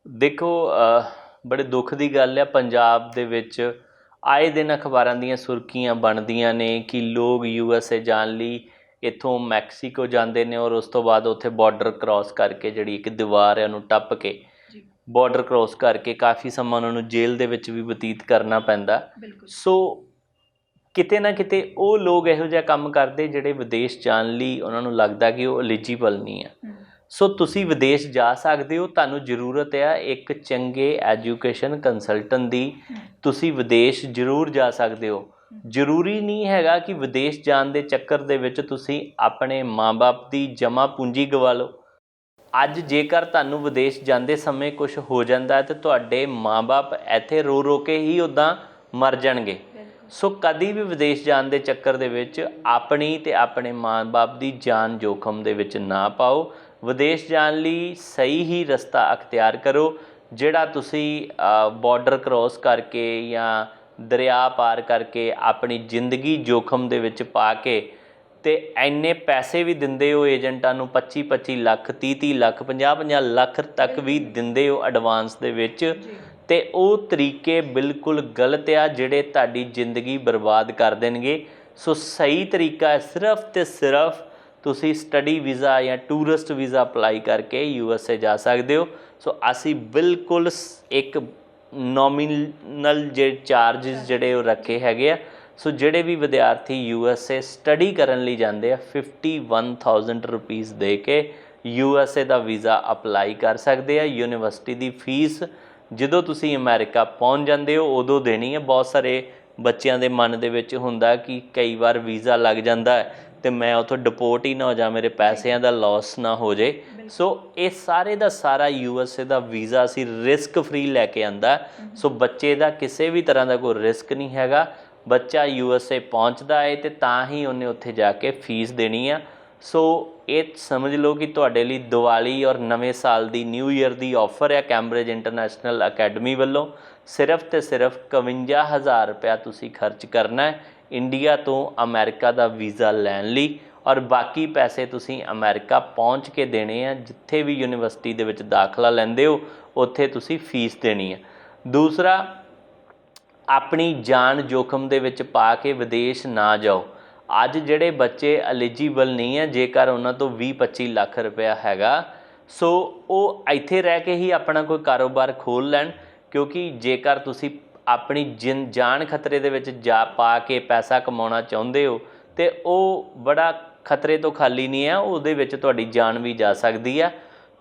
S2: ਦੇਖੋ, ਬੜੇ ਦੁੱਖ ਦੀ ਗੱਲ ਹੈ, ਪੰਜਾਬ ਦੇ ਵਿੱਚ ਆਏ ਦਿਨ ਅਖਬਾਰਾਂ ਦੀਆਂ ਸੁਰਖੀਆਂ ਬਣਦੀਆਂ ਨੇ ਕਿ ਲੋਕ USA ਜਾਣ ਲਈ ਇੱਥੋਂ ਮੈਕਸੀਕੋ ਜਾਂਦੇ ਨੇ, ਔਰ ਉਸ ਤੋਂ ਬਾਅਦ ਉੱਥੇ ਬਾਰਡਰ ਕ੍ਰਾਸ ਕਰਕੇ, ਜਿਹੜੀ ਇੱਕ ਦੀਵਾਰ ਹੈ ਉਹਨੂੰ ਟੱਪ ਕੇ ਬਾਰਡਰ ਕ੍ਰਾਸ ਕਰਕੇ ਕਾਫੀ ਸਮਾਂ ਉਹਨਾਂ ਨੂੰ ਜੇਲ੍ਹ ਦੇ ਵਿੱਚ ਵੀ ਬਤੀਤ ਕਰਨਾ ਪੈਂਦਾ। ਸੋ ਕਿਤੇ ਨਾ ਕਿਤੇ ਉਹ ਲੋਕ ਇਹੋ ਜਿਹਾ ਕੰਮ ਕਰਦੇ ਜਿਹੜੇ ਵਿਦੇਸ਼ ਜਾਣ ਲਈ ਉਹਨਾਂ ਨੂੰ ਲੱਗਦਾ ਕਿ ਉਹ ਐਲੀਜੀਬਲ ਨਹੀਂ ਆ। ਸੋ ਤੁਸੀਂ ਵਿਦੇਸ਼ ਜਾ ਸਕਦੇ ਹੋ, ਤੁਹਾਨੂੰ ਜ਼ਰੂਰਤ ਆ ਇੱਕ ਚੰਗੇ ਐਜੂਕੇਸ਼ਨ ਕੰਸਲਟੈਂਟ ਦੀ। ਤੁਸੀਂ ਵਿਦੇਸ਼ ਜ਼ਰੂਰ ਜਾ ਸਕਦੇ ਹੋ। ਜ਼ਰੂਰੀ ਨਹੀਂ ਹੈਗਾ ਕਿ ਵਿਦੇਸ਼ ਜਾਣ ਦੇ ਚੱਕਰ ਦੇ ਵਿੱਚ ਤੁਸੀਂ ਆਪਣੇ ਮਾਂ-ਬਾਪ ਦੀ ਜਮ੍ਹਾਂ ਪੂੰਜੀ ਗਵਾ ਲਓ। ਅੱਜ ਜੇਕਰ ਤੁਹਾਨੂੰ ਵਿਦੇਸ਼ ਜਾਂਦੇ ਸਮੇਂ ਕੁਝ ਹੋ ਜਾਂਦਾ ਹੈ ਤਾਂ ਤੁਹਾਡੇ ਮਾਂ-ਬਾਪ ਇੱਥੇ ਰੋ ਰੋ ਕੇ ਹੀ ਉੱਦਾਂ ਮਰ ਜਾਣਗੇ। ਸੋ ਕਦੀ ਵੀ ਵਿਦੇਸ਼ ਜਾਣ ਦੇ ਚੱਕਰ ਦੇ ਵਿੱਚ ਆਪਣੀ ਅਤੇ ਆਪਣੇ ਮਾਂ-ਬਾਪ ਦੀ ਜਾਨ ਜੋਖਮ ਦੇ ਵਿੱਚ ਨਾ ਪਾਓ। ਵਿਦੇਸ਼ ਜਾਣ ਲਈ ਸਹੀ ਹੀ ਰਸਤਾ ਅਖਤਿਆਰ ਕਰੋ, ਜਿਹੜਾ ਤੁਸੀਂ ਬਾਰਡਰ ਕ੍ਰੋਸ ਕਰਕੇ ਜਾਂ ਦਰਿਆ ਪਾਰ ਕਰਕੇ ਆਪਣੀ ਜ਼ਿੰਦਗੀ ਜੋਖਮ ਦੇ ਵਿੱਚ ਪਾ ਕੇ ਅਤੇ ਇੰਨੇ ਪੈਸੇ ਵੀ ਦਿੰਦੇ ਹੋ ਏਜੰਟਾਂ ਨੂੰ, 25-25 ਲੱਖ, 30-30 ਲੱਖ, 50-50 ਲੱਖ ਤੱਕ ਵੀ ਦਿੰਦੇ ਹੋ ਐਡਵਾਂਸ ਦੇ ਵਿੱਚ, ਅਤੇ ਉਹ ਤਰੀਕੇ ਬਿਲਕੁਲ ਗਲਤ ਆ ਜਿਹੜੇ ਤੁਹਾਡੀ ਜ਼ਿੰਦਗੀ ਬਰਬਾਦ ਕਰ ਦੇਣਗੇ। ਸੋ ਸਹੀ ਤਰੀਕਾ ਹੈ ਸਿਰਫ ਅਤੇ ਸਿਰਫ ਤੁਸੀਂ ਸਟੱਡੀ ਵੀਜ਼ਾ ਜਾਂ ਟੂਰਿਸਟ ਵੀਜ਼ਾ ਅਪਲਾਈ ਕਰਕੇ USA ਜਾ ਸਕਦੇ ਹੋ। ਸੋ ਅਸੀਂ ਬਿਲਕੁਲ ਇੱਕ ਨੋਮੀਨਲ ਜੇ ਚਾਰਜਿਸ ਜਿਹੜੇ ਉਹ ਰੱਖੇ ਹੈਗੇ ਆ। ਸੋ ਜਿਹੜੇ ਵੀ ਵਿਦਿਆਰਥੀ USA ਸਟੱਡੀ ਕਰਨ ਲਈ ਜਾਂਦੇ ਆ 51,000 ਰੁਪੀਸ ਦੇ ਕੇ USA ਦਾ ਵੀਜ਼ਾ ਅਪਲਾਈ ਕਰ ਸਕਦੇ ਆ। ਯੂਨੀਵਰਸਿਟੀ ਦੀ ਫੀਸ ਜਦੋਂ ਤੁਸੀਂ ਅਮਰੀਕਾ ਪਹੁੰਚ ਜਾਂਦੇ ਹੋ ਉਦੋਂ ਦੇਣੀ ਹੈ। ਬਹੁਤ ਸਾਰੇ ਬੱਚਿਆਂ ਦੇ ਮਨ ਦੇ ਵਿੱਚ ਹੁੰਦਾ ਕਿ ਕਈ ਵਾਰ ਵੀਜ਼ਾ ਲੱਗ ਜਾਂਦਾ ਹੈ ਤੇ ਮੈਂ ਉੱਥੋਂ ਡਿਪੋਰਟ ਹੀ ਨਾ ਹੋ ਜਾ, ਮੇਰੇ ਪੈਸਿਆਂ ਦਾ ਲਾਸ ਨਾ ਹੋ ਜੇ। ਸੋ ਇਹ ਸਾਰੇ ਦਾ ਸਾਰਾ USA ਦਾ ਵੀਜ਼ਾ ਅਸੀਂ ਰਿਸਕ ਫ੍ਰੀ ਲੈ ਕੇ ਆਂਦਾ। ਸੋ ਬੱਚੇ ਦਾ ਕਿਸੇ ਵੀ ਤਰ੍ਹਾਂ ਦਾ ਕੋਈ ਰਿਸਕ ਨਹੀਂ ਹੈਗਾ। ਬੱਚਾ USA ਪਹੁੰਚਦਾ ਹੈ ਤੇ ਤਾਂ ਹੀ ਉਹਨੇ ਉੱਥੇ ਜਾ ਕੇ ਫੀਸ ਦੇਣੀ ਆ। ਸੋ ਇਹ ਸਮਝ ਲਓ ਕਿ ਤੁਹਾਡੇ ਲਈ ਦੀਵਾਲੀ ਔਰ ਨਵੇਂ ਸਾਲ ਦੀ ਨਿਊ ਈਅਰ ਦੀ ਆਫਰ ਹੈ ਕੈਂਬਰਿਜ ਇੰਟਰਨੈਸ਼ਨਲ ਅਕੈਡਮੀ ਵੱਲੋਂ। ਸਿਰਫ ਤੇ ਸਿਰਫ 51,000 ਰੁਪਇਆ ਤੁਸੀਂ ਖਰਚ ਕਰਨਾ ਹੈ ਇੰਡੀਆ ਤੋਂ ਅਮਰੀਕਾ ਦਾ ਵੀਜ਼ਾ ਲੈਣ ਲਈ, ਔਰ ਬਾਕੀ ਪੈਸੇ ਤੁਸੀਂ ਅਮਰੀਕਾ ਪਹੁੰਚ ਕੇ ਦੇਣੇ ਆ। ਜਿੱਥੇ ਵੀ ਯੂਨੀਵਰਸਿਟੀ ਦੇ ਵਿੱਚ ਦਾਖਲਾ ਲੈਂਦੇ ਹੋ ਉੱਥੇ ਤੁਸੀਂ ਫੀਸ ਦੇਣੀ ਹੈ। ਦੂਸਰਾ, ਆਪਣੀ ਜਾਨ ਜੋਖਮ ਦੇ ਵਿੱਚ ਪਾ ਕੇ ਵਿਦੇਸ਼ ਨਾ ਜਾਓ। ਅੱਜ ਜਿਹੜੇ ਬੱਚੇ ਐਲੀਜੀਬਲ ਨਹੀਂ ਹੈ, ਜੇਕਰ ਉਹਨਾਂ ਤੋਂ 20-25 ਲੱਖ ਰੁਪਇਆ ਹੈਗਾ, ਸੋ ਉਹ ਇੱਥੇ ਰਹਿ ਕੇ ਹੀ ਆਪਣਾ ਕੋਈ ਕਾਰੋਬਾਰ ਖੋਲ੍ਹ ਲੈਣ। ਕਿਉਂਕਿ ਜੇਕਰ ਤੁਸੀਂ ਆਪਣੀ ਜਾਨ ਖਤਰੇ ਦੇ ਵਿੱਚ ਜਾ ਪਾ ਕੇ ਪੈਸਾ ਕਮਾਉਣਾ ਚਾਹੁੰਦੇ ਹੋ ਤੇ ਉਹ ਬੜਾ ਖਤਰੇ ਤੋਂ ਖਾਲੀ ਨਹੀਂ ਹੈ, ਉਹਦੇ ਵਿੱਚ ਤੁਹਾਡੀ ਜਾਨ ਵੀ ਜਾ ਸਕਦੀ ਆ।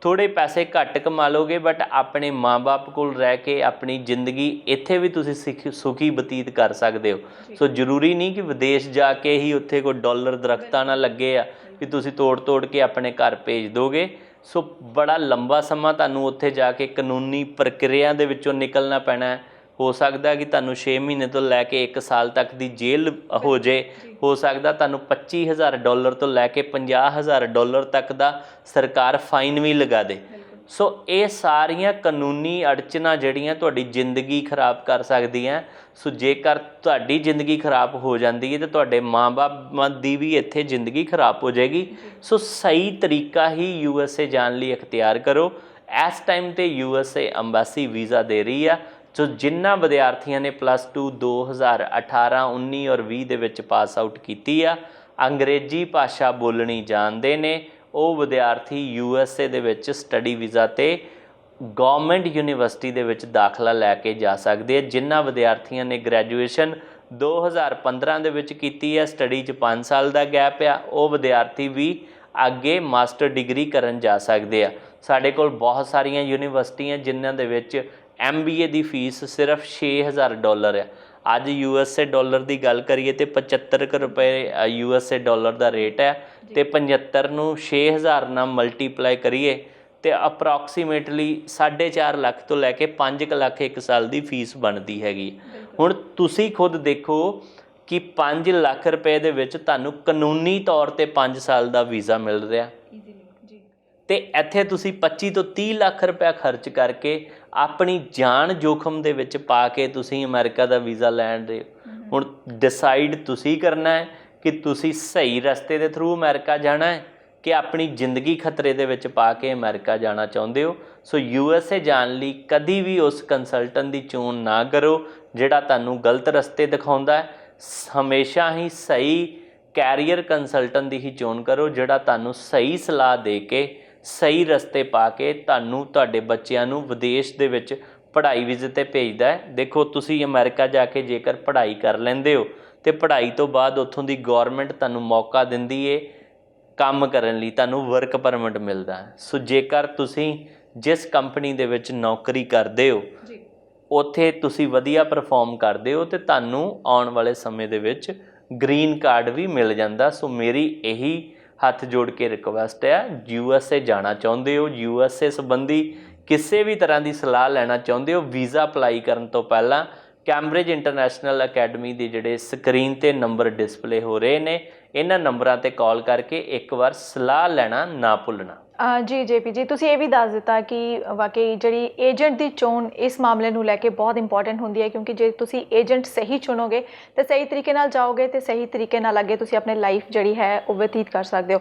S2: ਥੋੜ੍ਹੇ ਪੈਸੇ ਘੱਟ ਕਮਾ ਲਓਗੇ ਬਟ ਆਪਣੇ ਮਾਂ-ਬਾਪ ਕੋਲ ਰਹਿ ਕੇ ਆਪਣੀ ਜ਼ਿੰਦਗੀ ਇੱਥੇ ਵੀ ਤੁਸੀਂ ਸੁਖੀ ਬਤੀਤ ਕਰ ਸਕਦੇ ਹੋ। ਸੋ ਜ਼ਰੂਰੀ ਨਹੀਂ ਕਿ ਵਿਦੇਸ਼ ਜਾ ਕੇ ਹੀ ਉੱਥੇ ਕੋਈ ਡਾਲਰ ਦਰਖਤਾਂ ਨਾਲ ਲੱਗੇ ਆ ਕਿ ਤੁਸੀਂ ਤੋੜ ਕੇ ਆਪਣੇ ਘਰ ਭੇਜ ਦੋਗੇ। ਸੋ ਬੜਾ ਲੰਬਾ ਸਮਾਂ ਤੁਹਾਨੂੰ ਉੱਥੇ ਜਾ ਕੇ ਕਾਨੂੰਨੀ ਪ੍ਰਕਿਰਿਆ ਦੇ ਵਿੱਚੋਂ ਨਿਕਲਣਾ ਪੈਣਾ। ਹੋ ਸਕਦਾ ਕਿ ਤੁਹਾਨੂੰ 6 ਮਹੀਨੇ ਤੋਂ ਲੈ ਕੇ 1 ਸਾਲ ਤੱਕ ਦੀ ਜੇਲ੍ਹ ਹੋ ਜੇ। ਹੋ ਸਕਦਾ ਤੁਹਾਨੂੰ $25,000 ਤੋਂ ਲੈ ਕੇ $50,000 ਤੱਕ ਦਾ ਸਰਕਾਰ ਫਾਈਨ ਵੀ ਲਗਾ ਦੇ। ਸੋ ਇਹ ਸਾਰੀਆਂ ਕਾਨੂੰਨੀ ਅੜਚਨਾਂ ਜਿਹੜੀਆਂ ਤੁਹਾਡੀ ਜ਼ਿੰਦਗੀ ਖਰਾਬ ਕਰ ਸਕਦੀਆਂ। ਸੋ ਜੇਕਰ ਤੁਹਾਡੀ ਜ਼ਿੰਦਗੀ ਖਰਾਬ ਹੋ ਜਾਂਦੀ ਹੈ ਤਾਂ ਤੁਹਾਡੇ ਮਾਂ-ਬਾਪ ਦੀ ਵੀ ਇੱਥੇ ਜ਼ਿੰਦਗੀ ਖਰਾਬ ਹੋ ਜਾਏਗੀ। ਸੋ ਸਹੀ ਤਰੀਕਾ ਹੀ USA ਜਾਣ ਲਈ ਅਖਤਿਆਰ ਕਰੋ। ਇਸ ਟਾਈਮ 'ਤੇ USA ਅੰਬੈਸੀ ਵੀਜ਼ਾ ਦੇ ਰਹੀ ਆ। ਸੋ ਜਿਨ੍ਹਾਂ ਵਿਦਿਆਰਥੀਆਂ ਨੇ +2 2018, 19 ਔਰ 20 ਦੇ ਵਿੱਚ ਪਾਸ ਆਊਟ ਕੀਤੀ ਆ, ਅੰਗਰੇਜ਼ੀ ਭਾਸ਼ਾ ਬੋਲਣੀ ਜਾਣਦੇ ਨੇ, ਉਹ ਵਿਦਿਆਰਥੀ USA ਦੇ ਵਿੱਚ ਸਟੱਡੀ ਵੀਜ਼ਾ 'ਤੇ ਗੌਰਮੈਂਟ ਯੂਨੀਵਰਸਿਟੀ ਦੇ ਵਿੱਚ ਦਾਖਲਾ ਲੈ ਕੇ ਜਾ ਸਕਦੇ ਆ। ਜਿਨ੍ਹਾਂ ਵਿਦਿਆਰਥੀਆਂ ਨੇ ਗ੍ਰੈਜੂਏਸ਼ਨ 2015 ਦੇ ਵਿੱਚ ਕੀਤੀ ਹੈ, ਸਟੱਡੀ 'ਚ 5 ਸਾਲ ਦਾ ਗੈਪ ਆ, ਉਹ ਵਿਦਿਆਰਥੀ ਵੀ ਅੱਗੇ ਮਾਸਟਰ ਡਿਗਰੀ ਕਰਨ ਜਾ ਸਕਦੇ ਆ। ਸਾਡੇ ਕੋਲ ਬਹੁਤ ਸਾਰੀਆਂ ਯੂਨੀਵਰਸਿਟੀਆਂ ਜਿਨ੍ਹਾਂ ਦੇ ਵਿੱਚ MBA ਦੀ ਫੀਸ ਸਿਰਫ $6,000 ਆ। ਅੱਜ USA ਡਾਲਰ ਦੀ ਗੱਲ ਕਰੀਏ ਤਾਂ 75 ਰੁਪਏ USA ਡਾਲਰ ਦਾ ਰੇਟ ਹੈ ਤੇ 75 ਨੂੰ 6,000 ਨਾਲ ਮਲਟੀਪਲਾਈ ਕਰੀਏ ਤੇ ਅਪਰੋਕਸੀਮੇਟਲੀ 4.5 ਲੱਖ ਤੋਂ ਲੈ ਕੇ 5 ਲੱਖ 1 ਸਾਲ ਦੀ ਫੀਸ ਬਣਦੀ ਹੈਗੀ। ਹੁਣ ਤੁਸੀਂ ਖੁਦ ਦੇਖੋ ਕਿ 5 ਲੱਖ ਰੁਪਏ ਦੇ ਵਿੱਚ ਤੁਹਾਨੂੰ ਕਾਨੂੰਨੀ ਤੌਰ 'ਤੇ 5 ਸਾਲ ਦਾ ਵੀਜ਼ਾ ਮਿਲ ਰਿਹਾ ਤੇ ਇੱਥੇ ਤੁਸੀਂ 25 ਤੋਂ 30 ਲੱਖ ਰੁਪਇਆ ਖਰਚ ਕਰਕੇ ਆਪਣੀ ਜਾਨ ਜੋਖਮ ਦੇ ਵਿੱਚ ਪਾ ਕੇ ਤੁਸੀਂ ਅਮਰੀਕਾ ਦਾ ਵੀਜ਼ਾ ਲੈਣ ਦੇ। ਹੁਣ ਡਿਸਾਈਡ ਤੁਸੀਂ ਕਰਨਾ ਹੈ ਕਿ ਤੁਸੀਂ ਸਹੀ ਰਸਤੇ ਦੇ ਥਰੂ ਅਮਰੀਕਾ ਜਾਣਾ ਹੈ ਕਿ ਆਪਣੀ ਜ਼ਿੰਦਗੀ ਖਤਰੇ ਦੇ ਵਿੱਚ ਪਾ ਕੇ ਅਮਰੀਕਾ ਜਾਣਾ ਚਾਹੁੰਦੇ ਹੋ। ਸੋ USA ਜਾਣ ਲਈ ਕਦੀ ਵੀ ਉਸ ਕੰਸਲਟੈਂਟ ਦੀ ਚੋਣ ਨਾ ਕਰੋ ਜਿਹੜਾ ਤੁਹਾਨੂੰ ਗਲਤ ਰਸਤੇ ਦਿਖਾਉਂਦਾ ਹੈ। ਹਮੇਸ਼ਾ ਹੀ ਸਹੀ ਕੈਰੀਅਰ ਕੰਸਲਟੈਂਟ ਦੀ ਹੀ ਚੋਣ ਕਰੋ ਜਿਹੜਾ ਤੁਹਾਨੂੰ ਸਹੀ ਸਲਾਹ ਦੇ ਕੇ ਸਹੀ ਰਸਤੇ ਪਾ ਕੇ ਤੁਹਾਨੂੰ ਤੁਹਾਡੇ ਬੱਚਿਆਂ ਨੂੰ ਵਿਦੇਸ਼ ਦੇ ਵਿੱਚ ਪੜ੍ਹਾਈ ਵੀਜ਼ੇ 'ਤੇ ਭੇਜਦਾ ਹੈ। ਦੇਖੋ ਤੁਸੀਂ ਅਮਰੀਕਾ ਜਾ ਕੇ ਜੇਕਰ ਪੜ੍ਹਾਈ ਕਰ ਲੈਂਦੇ ਹੋ ਅਤੇ ਪੜ੍ਹਾਈ ਤੋਂ ਬਾਅਦ ਉੱਥੋਂ ਦੀ ਗੌਰਮੈਂਟ ਤੁਹਾਨੂੰ ਮੌਕਾ ਦਿੰਦੀ ਹੈ ਕੰਮ ਕਰਨ ਲਈ, ਤੁਹਾਨੂੰ ਵਰਕ ਪਰਮਿਟ ਮਿਲਦਾ ਹੈ। ਸੋ ਜੇਕਰ ਤੁਸੀਂ ਜਿਸ ਕੰਪਨੀ ਦੇ ਵਿੱਚ ਨੌਕਰੀ ਕਰਦੇ ਹੋ ਉੱਥੇ ਤੁਸੀਂ ਵਧੀਆ ਪਰਫੋਰਮ ਕਰਦੇ ਹੋ ਅਤੇ ਤੁਹਾਨੂੰ ਆਉਣ ਵਾਲੇ ਸਮੇਂ ਦੇ ਵਿੱਚ ਗ੍ਰੀਨ ਕਾਰਡ ਵੀ ਮਿਲ ਜਾਂਦਾ। ਸੋ ਮੇਰੀ ਇਹੀ ਹੱਥ ਜੋੜ ਕੇ ਰਿਕੁਐਸਟ ਹੈ, USA ਜਾਣਾ ਚਾਹੁੰਦੇ ਹੋ, USA ਸੰਬੰਧੀ ਕਿਸੇ ਵੀ ਤਰ੍ਹਾਂ ਦੀ ਸਲਾਹ ਲੈਣਾ ਚਾਹੁੰਦੇ ਹੋ, ਵੀਜ਼ਾ ਅਪਲਾਈ ਕਰਨ ਤੋਂ ਪਹਿਲਾਂ ਕੈਂਬਰਿਜ ਇੰਟਰਨੈਸ਼ਨਲ ਅਕੈਡਮੀ ਦੇ ਜਿਹੜੇ ਸਕਰੀਨ 'ਤੇ ਨੰਬਰ ਡਿਸਪਲੇ ਹੋ ਰਹੇ ਨੇ, ਇਹਨਾਂ ਨੰਬਰਾਂ 'ਤੇ ਕਾਲ ਕਰਕੇ ਇੱਕ ਵਾਰ ਸਲਾਹ ਲੈਣਾ ਨਾ ਭੁੱਲਣਾ।
S1: ਜੀ JP ਜੀ, ਤੁਸੀਂ ਇਹ ਵੀ ਦੱਸ ਦਿੱਤਾ ਕਿ ਵਾਕਈ ਜਿਹੜੀ ਏਜੰਟ ਦੀ ਚੋਣ ਇਸ ਮਾਮਲੇ ਨੂੰ ਲੈ ਕੇ ਬਹੁਤ ਇੰਪੋਰਟੈਂਟ ਹੁੰਦੀ ਹੈ, ਕਿਉਂਕਿ ਜੇ ਤੁਸੀਂ ਏਜੰਟ ਸਹੀ ਚੁਣੋਗੇ ਤਾਂ ਸਹੀ ਤਰੀਕੇ ਨਾਲ ਜਾਓਗੇ ਅਤੇ ਸਹੀ ਤਰੀਕੇ ਨਾਲ ਅੱਗੇ ਤੁਸੀਂ ਆਪਣੀ ਲਾਈਫ ਜਿਹੜੀ ਹੈ ਉਹ ਬਤੀਤ ਕਰ ਸਕਦੇ ਹੋ।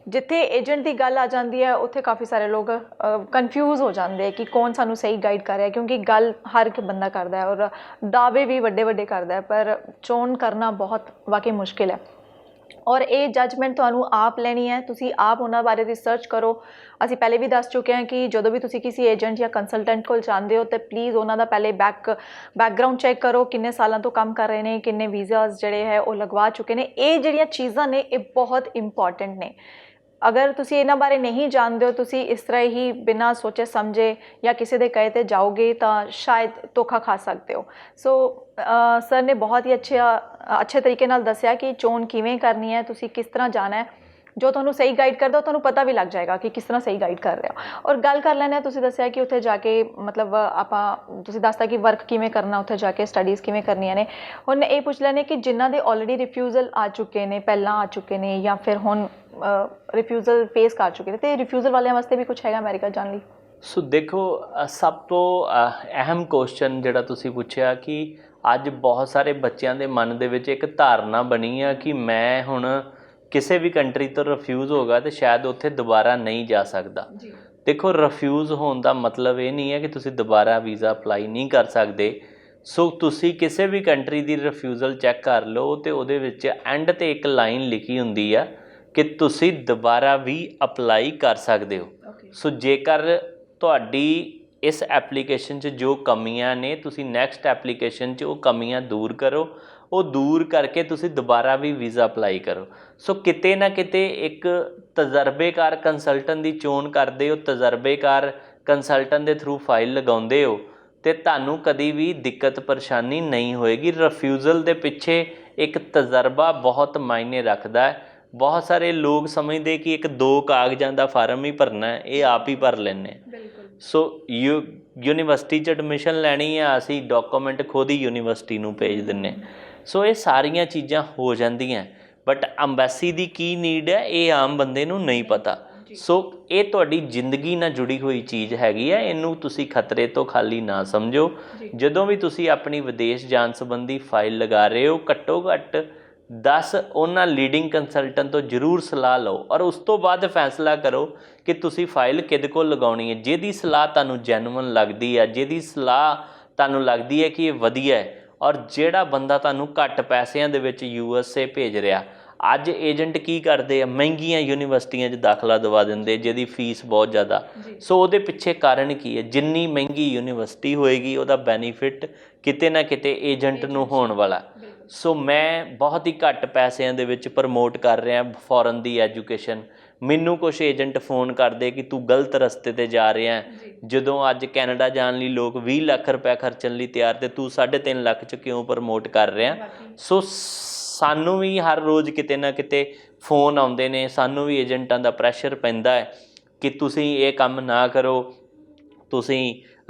S1: ਜਿੱਥੇ ਏਜੰਟ ਦੀ ਗੱਲ ਆ ਜਾਂਦੀ ਹੈ ਉੱਥੇ ਕਾਫੀ ਸਾਰੇ ਲੋਕ ਕਨਫਿਊਜ਼ ਹੋ ਜਾਂਦੇ ਹੈ ਕਿ ਕੌਣ ਸਾਨੂੰ ਸਹੀ ਗਾਈਡ ਕਰ ਰਿਹਾ, ਕਿਉਂਕਿ ਗੱਲ ਹਰ ਇੱਕ ਬੰਦਾ ਕਰਦਾ ਹੈ ਔਰ ਦਾਅਵੇ ਵੀ ਵੱਡੇ ਵੱਡੇ ਕਰਦਾ ਹੈ, ਪਰ ਚੋਣ ਕਰਨਾ ਬਹੁਤ ਵਾਕਈ ਮੁਸ਼ਕਿਲ ਹੈ। ਔਰ ਇਹ ਜੱਜਮੈਂਟ ਤੁਹਾਨੂੰ ਆਪ ਲੈਣੀ ਹੈ, ਤੁਸੀਂ ਆਪ ਉਹਨਾਂ ਬਾਰੇ ਰਿਸਰਚ ਕਰੋ। ਅਸੀਂ ਪਹਿਲੇ ਵੀ ਦੱਸ ਚੁੱਕੇ ਹਾਂ ਕਿ ਜਦੋਂ ਵੀ ਤੁਸੀਂ ਕਿਸੇ ਏਜੰਟ ਜਾਂ ਕੰਸਲਟੈਂਟ ਕੋਲ ਜਾਂਦੇ ਹੋ ਤਾਂ ਪਲੀਜ਼ ਉਹਨਾਂ ਦਾ ਪਹਿਲੇ ਬੈਕਗਰਾਉਂਡ ਚੈੱਕ ਕਰੋ, ਕਿੰਨੇ ਸਾਲਾਂ ਤੋਂ ਕੰਮ ਕਰ ਰਹੇ ਨੇ, ਕਿੰਨੇ ਵੀਜ਼ਾਸ ਜਿਹੜੇ ਹੈ ਉਹ ਲਗਵਾ ਚੁੱਕੇ ਨੇ। ਇਹ ਜਿਹੜੀਆਂ ਚੀਜ਼ਾਂ ਨੇ ਇਹ ਬਹੁਤ ਇੰਪੋਰਟੈਂਟ ਨੇ। ਅਗਰ ਤੁਸੀਂ ਇਹਨਾਂ ਬਾਰੇ ਨਹੀਂ ਜਾਣਦੇ ਹੋ, ਤੁਸੀਂ ਇਸ ਤਰ੍ਹਾਂ ਹੀ ਬਿਨਾਂ ਸੋਚੇ ਸਮਝੇ ਜਾਂ ਕਿਸੇ ਦੇ ਕਹੇ 'ਤੇ ਜਾਓਗੇ ਤਾਂ ਸ਼ਾਇਦ ਧੋਖਾ ਖਾ ਸਕਦੇ ਹੋ। ਸੋ ਸਰ ਨੇ ਬਹੁਤ ਹੀ ਅੱਛੇ ਤਰੀਕੇ ਨਾਲ ਦੱਸਿਆ ਕਿ ਚੋਣ ਕਿਵੇਂ ਕਰਨੀ ਹੈ, ਤੁਸੀਂ ਕਿਸ ਤਰ੍ਹਾਂ ਜਾਣਾ ਹੈ। ਜੋ ਤੁਹਾਨੂੰ ਸਹੀ ਗਾਈਡ ਕਰਦਾ ਉਹ ਤੁਹਾਨੂੰ ਪਤਾ ਵੀ ਲੱਗ ਜਾਏਗਾ ਕਿ ਕਿਸ ਤਰ੍ਹਾਂ ਸਹੀ ਗਾਈਡ ਕਰ ਰਿਹਾ। ਔਰ ਗੱਲ ਕਰ ਲੈਂਦੇ ਹਾਂ, ਤੁਸੀਂ ਦੱਸਿਆ ਕਿ ਉੱਥੇ ਜਾ ਕੇ ਮਤਲਬ ਤੁਸੀਂ ਦੱਸਤਾ ਕਿ ਵਰਕ ਕਿਵੇਂ ਕਰਨਾ, ਉੱਥੇ ਜਾ ਕੇ ਸਟੱਡੀਜ਼ ਕਿਵੇਂ ਕਰਨੀਆਂ ਨੇ। ਹੁਣ ਇਹ ਪੁੱਛ ਲੈਂਦੇ ਕਿ ਜਿਨ੍ਹਾਂ ਦੇ ਆਲਰੇਡੀ ਰਿਫਿਊਜ਼ਲ ਆ ਚੁੱਕੇ ਨੇ, ਪਹਿਲਾਂ ਆ ਚੁੱਕੇ ਨੇ ਜਾਂ ਫਿਰ ਹੁਣ ਰਿਫਿਊਜ਼ਲ ਫੇਸ ਕਰ ਚੁੱਕੇ ਨੇ, ਅਤੇ ਰਿਫਿਊਜ਼ਲ ਵਾਲਿਆਂ ਵਾਸਤੇ ਵੀ ਕੁਛ ਹੈਗਾ ਅਮਰੀਕਾ ਜਾਣ ਲਈ?
S2: ਸੋ ਦੇਖੋ, ਸਭ ਤੋਂ ਅਹਿਮ ਕੁਐਸਚਨ ਜਿਹੜਾ ਤੁਸੀਂ ਪੁੱਛਿਆ ਕਿ ਅੱਜ ਬਹੁਤ ਸਾਰੇ ਬੱਚਿਆਂ ਦੇ ਮਨ ਦੇ ਵਿੱਚ ਇੱਕ ਧਾਰਨਾ ਬਣੀ ਆ ਕਿ ਮੈਂ ਹੁਣ ਕਿਸੇ ਵੀ ਕੰਟਰੀ ਤੋਂ ਰਿਫਿਊਜ਼ ਹੋ ਗਿਆ ਤੇ ਸ਼ਾਇਦ ਉੱਥੇ ਦੁਬਾਰਾ ਨਹੀਂ ਜਾ ਸਕਦਾ। ਦੇਖੋ, ਰਿਫਿਊਜ਼ ਹੋਣ ਦਾ ਮਤਲਬ ਇਹ ਨਹੀਂ ਹੈ ਕਿ ਤੁਸੀਂ ਦੁਬਾਰਾ ਵੀਜ਼ਾ ਅਪਲਾਈ ਨਹੀਂ ਕਰ ਸਕਦੇ। ਸੋ ਤੁਸੀਂ ਕਿਸੇ ਵੀ ਕੰਟਰੀ ਦੀ ਰਿਫਿਊਜ਼ਲ ਚੈੱਕ ਕਰ ਲਓ ਅਤੇ ਉਹਦੇ ਵਿੱਚ ਐਂਡ 'ਤੇ ਇੱਕ ਲਾਈਨ ਲਿਖੀ ਹੁੰਦੀ ਆ ਕਿ ਤੁਸੀਂ ਦੁਬਾਰਾ ਵੀ ਅਪਲਾਈ ਕਰ ਸਕਦੇ ਹੋ। ਸੋ ਜੇਕਰ ਤੁਹਾਡੀ ਇਸ ਐਪਲੀਕੇਸ਼ਨ 'ਚ ਜੋ ਕਮੀਆਂ ਨੇ, ਤੁਸੀਂ ਨੈਕਸਟ ਐਪਲੀਕੇਸ਼ਨ 'ਚ ਉਹ ਕਮੀਆਂ ਦੂਰ ਕਰੋ। ਉਹ ਦੂਰ ਕਰਕੇ ਤੁਸੀਂ ਦੁਬਾਰਾ ਵੀ ਵੀਜ਼ਾ ਅਪਲਾਈ ਕਰੋ। ਸੋ ਕਿਤੇ ਨਾ ਕਿਤੇ ਇੱਕ ਤਜਰਬੇਕਾਰ ਕੰਸਲਟੈਂਟ ਦੀ ਚੋਣ ਕਰਦੇ ਹੋ, ਤਜਰਬੇਕਾਰ ਕੰਸਲਟੈਂਟ ਦੇ ਥਰੂ ਫਾਈਲ ਲਗਾਉਂਦੇ ਹੋ ਅਤੇ ਤੁਹਾਨੂੰ ਕਦੀ ਵੀ ਦਿੱਕਤ ਪਰੇਸ਼ਾਨੀ ਨਹੀਂ ਹੋਏਗੀ। ਰਿਫਿਊਜ਼ਲ ਦੇ ਪਿੱਛੇ ਇੱਕ ਤਜਰਬਾ ਬਹੁਤ ਮਾਇਨੇ ਰੱਖਦਾ ਹੈ। ਬਹੁਤ ਸਾਰੇ ਲੋਕ ਸਮਝਦੇ ਕਿ ਇੱਕ 2 ਕਾਗਜ਼ਾਂ ਦਾ ਫਾਰਮ ਹੀ ਭਰਨਾ, ਇਹ ਆਪ ਹੀ ਭਰ ਲੈਂਦੇ। ਸੋ ਯੂਨੀਵਰਸਿਟੀ 'ਚ ਐਡਮਿਸ਼ਨ ਲੈਣੀ ਆ, ਅਸੀਂ ਡਾਕੂਮੈਂਟ ਖੁਦ ਹੀ ਯੂਨੀਵਰਸਿਟੀ ਨੂੰ ਭੇਜ ਦਿੰਦੇ। ਸੋ ਇਹ ਸਾਰੀਆਂ ਚੀਜ਼ਾਂ ਹੋ ਜਾਂਦੀਆਂ, but embassy the Ki need ਹੈ ਇਹ ਆਮ ਬੰਦੇ ਨੂੰ ਨਹੀਂ ਪਤਾ। ਸੋ ਇਹ ਤੁਹਾਡੀ ਜ਼ਿੰਦਗੀ ਨਾਲ ਜੁੜੀ ਹੋਈ ਚੀਜ਼ ਹੈਗੀ ਹੈ, ਇਹਨੂੰ ਤੁਸੀਂ ਖਤਰੇ ਤੋਂ ਖਾਲੀ ਨਾ ਸਮਝੋ। ਜਦੋਂ ਵੀ ਤੁਸੀਂ ਆਪਣੀ ਵਿਦੇਸ਼ ਜਾਣ ਸੰਬੰਧੀ ਫਾਈਲ ਲਗਾ ਰਹੇ ਹੋ, ਘੱਟੋ ਘੱਟ 10 ਉਹਨਾਂ ਲੀਡਿੰਗ ਕੰਸਲਟੈਂਟ ਤੋਂ ਜ਼ਰੂਰ ਸਲਾਹ ਲਓ ਔਰ ਉਸ ਤੋਂ ਬਾਅਦ ਫੈਸਲਾ ਕਰੋ ਕਿ ਤੁਸੀਂ ਫਾਈਲ ਕਿਹਦੇ ਕੋਲ ਲਗਾਉਣੀ ਹੈ। ਜਿਹਦੀ ਸਲਾਹ ਤੁਹਾਨੂੰ ਜੈਨੂਅਨ ਲੱਗਦੀ ਹੈ, ਜਿਹਦੀ ਸਲਾਹ ਤੁਹਾਨੂੰ ਲੱਗਦੀ ਹੈ ਕਿ ਇਹ ਵਧੀਆ ਹੈ, ਔਰ ਜਿਹੜਾ ਬੰਦਾ ਤੁਹਾਨੂੰ ਘੱਟ ਪੈਸਿਆਂ ਦੇ ਵਿੱਚ USA ਭੇਜ ਰਿਹਾ। ਅੱਜ ਏਜੰਟ ਕੀ ਕਰਦੇ ਆ, ਮਹਿੰਗੀਆਂ ਯੂਨੀਵਰਸਿਟੀਆਂ 'ਚ ਦਾਖਲਾ ਦਵਾ ਦਿੰਦੇ ਜਿਹਦੀ ਫੀਸ ਬਹੁਤ ਜ਼ਿਆਦਾ। ਸੋ ਉਹਦੇ ਪਿੱਛੇ ਕਾਰਨ ਕੀ ਹੈ? ਜਿੰਨੀ ਮਹਿੰਗੀ ਯੂਨੀਵਰਸਿਟੀ ਹੋਏਗੀ ਉਹਦਾ ਬੈਨੀਫਿਟ ਕਿਤੇ ਨਾ ਕਿਤੇ ਏਜੰਟ ਨੂੰ ਹੋਣ ਵਾਲਾ। ਸੋ ਮੈਂ ਬਹੁਤ ਹੀ ਘੱਟ ਪੈਸਿਆਂ ਦੇ ਵਿੱਚ ਪ੍ਰਮੋਟ ਕਰ ਰਿਹਾ ਫੋਰਨ ਦੀ ਐਜੂਕੇਸ਼ਨ। ਮੈਨੂੰ ਕੁਛ ਏਜੰਟ ਫੋਨ ਕਰਦੇ ਕਿ ਤੂੰ ਗਲਤ ਰਸਤੇ 'ਤੇ ਜਾ ਰਿਹਾ, ਜਦੋਂ ਅੱਜ ਕੈਨੇਡਾ ਜਾਣ ਲਈ ਲੋਕ 20 ਲੱਖ ਰੁਪਏ ਖਰਚਣ ਲਈ ਤਿਆਰ ਅਤੇ ਤੂੰ 3.5 ਲੱਖ 'ਚ ਕਿਉਂ ਪ੍ਰਮੋਟ ਕਰ ਰਿਹਾ? ਸੋ ਸਾਨੂੰ ਵੀ ਹਰ ਰੋਜ਼ ਕਿਤੇ ਨਾ ਕਿਤੇ ਫੋਨ ਆਉਂਦੇ ਨੇ, ਸਾਨੂੰ ਵੀ ਏਜੰਟਾਂ ਦਾ ਪ੍ਰੈਸ਼ਰ ਪੈਂਦਾ ਹੈ ਕਿ ਤੁਸੀਂ ਇਹ ਕੰਮ ਨਾ ਕਰੋ। ਤੁਸੀਂ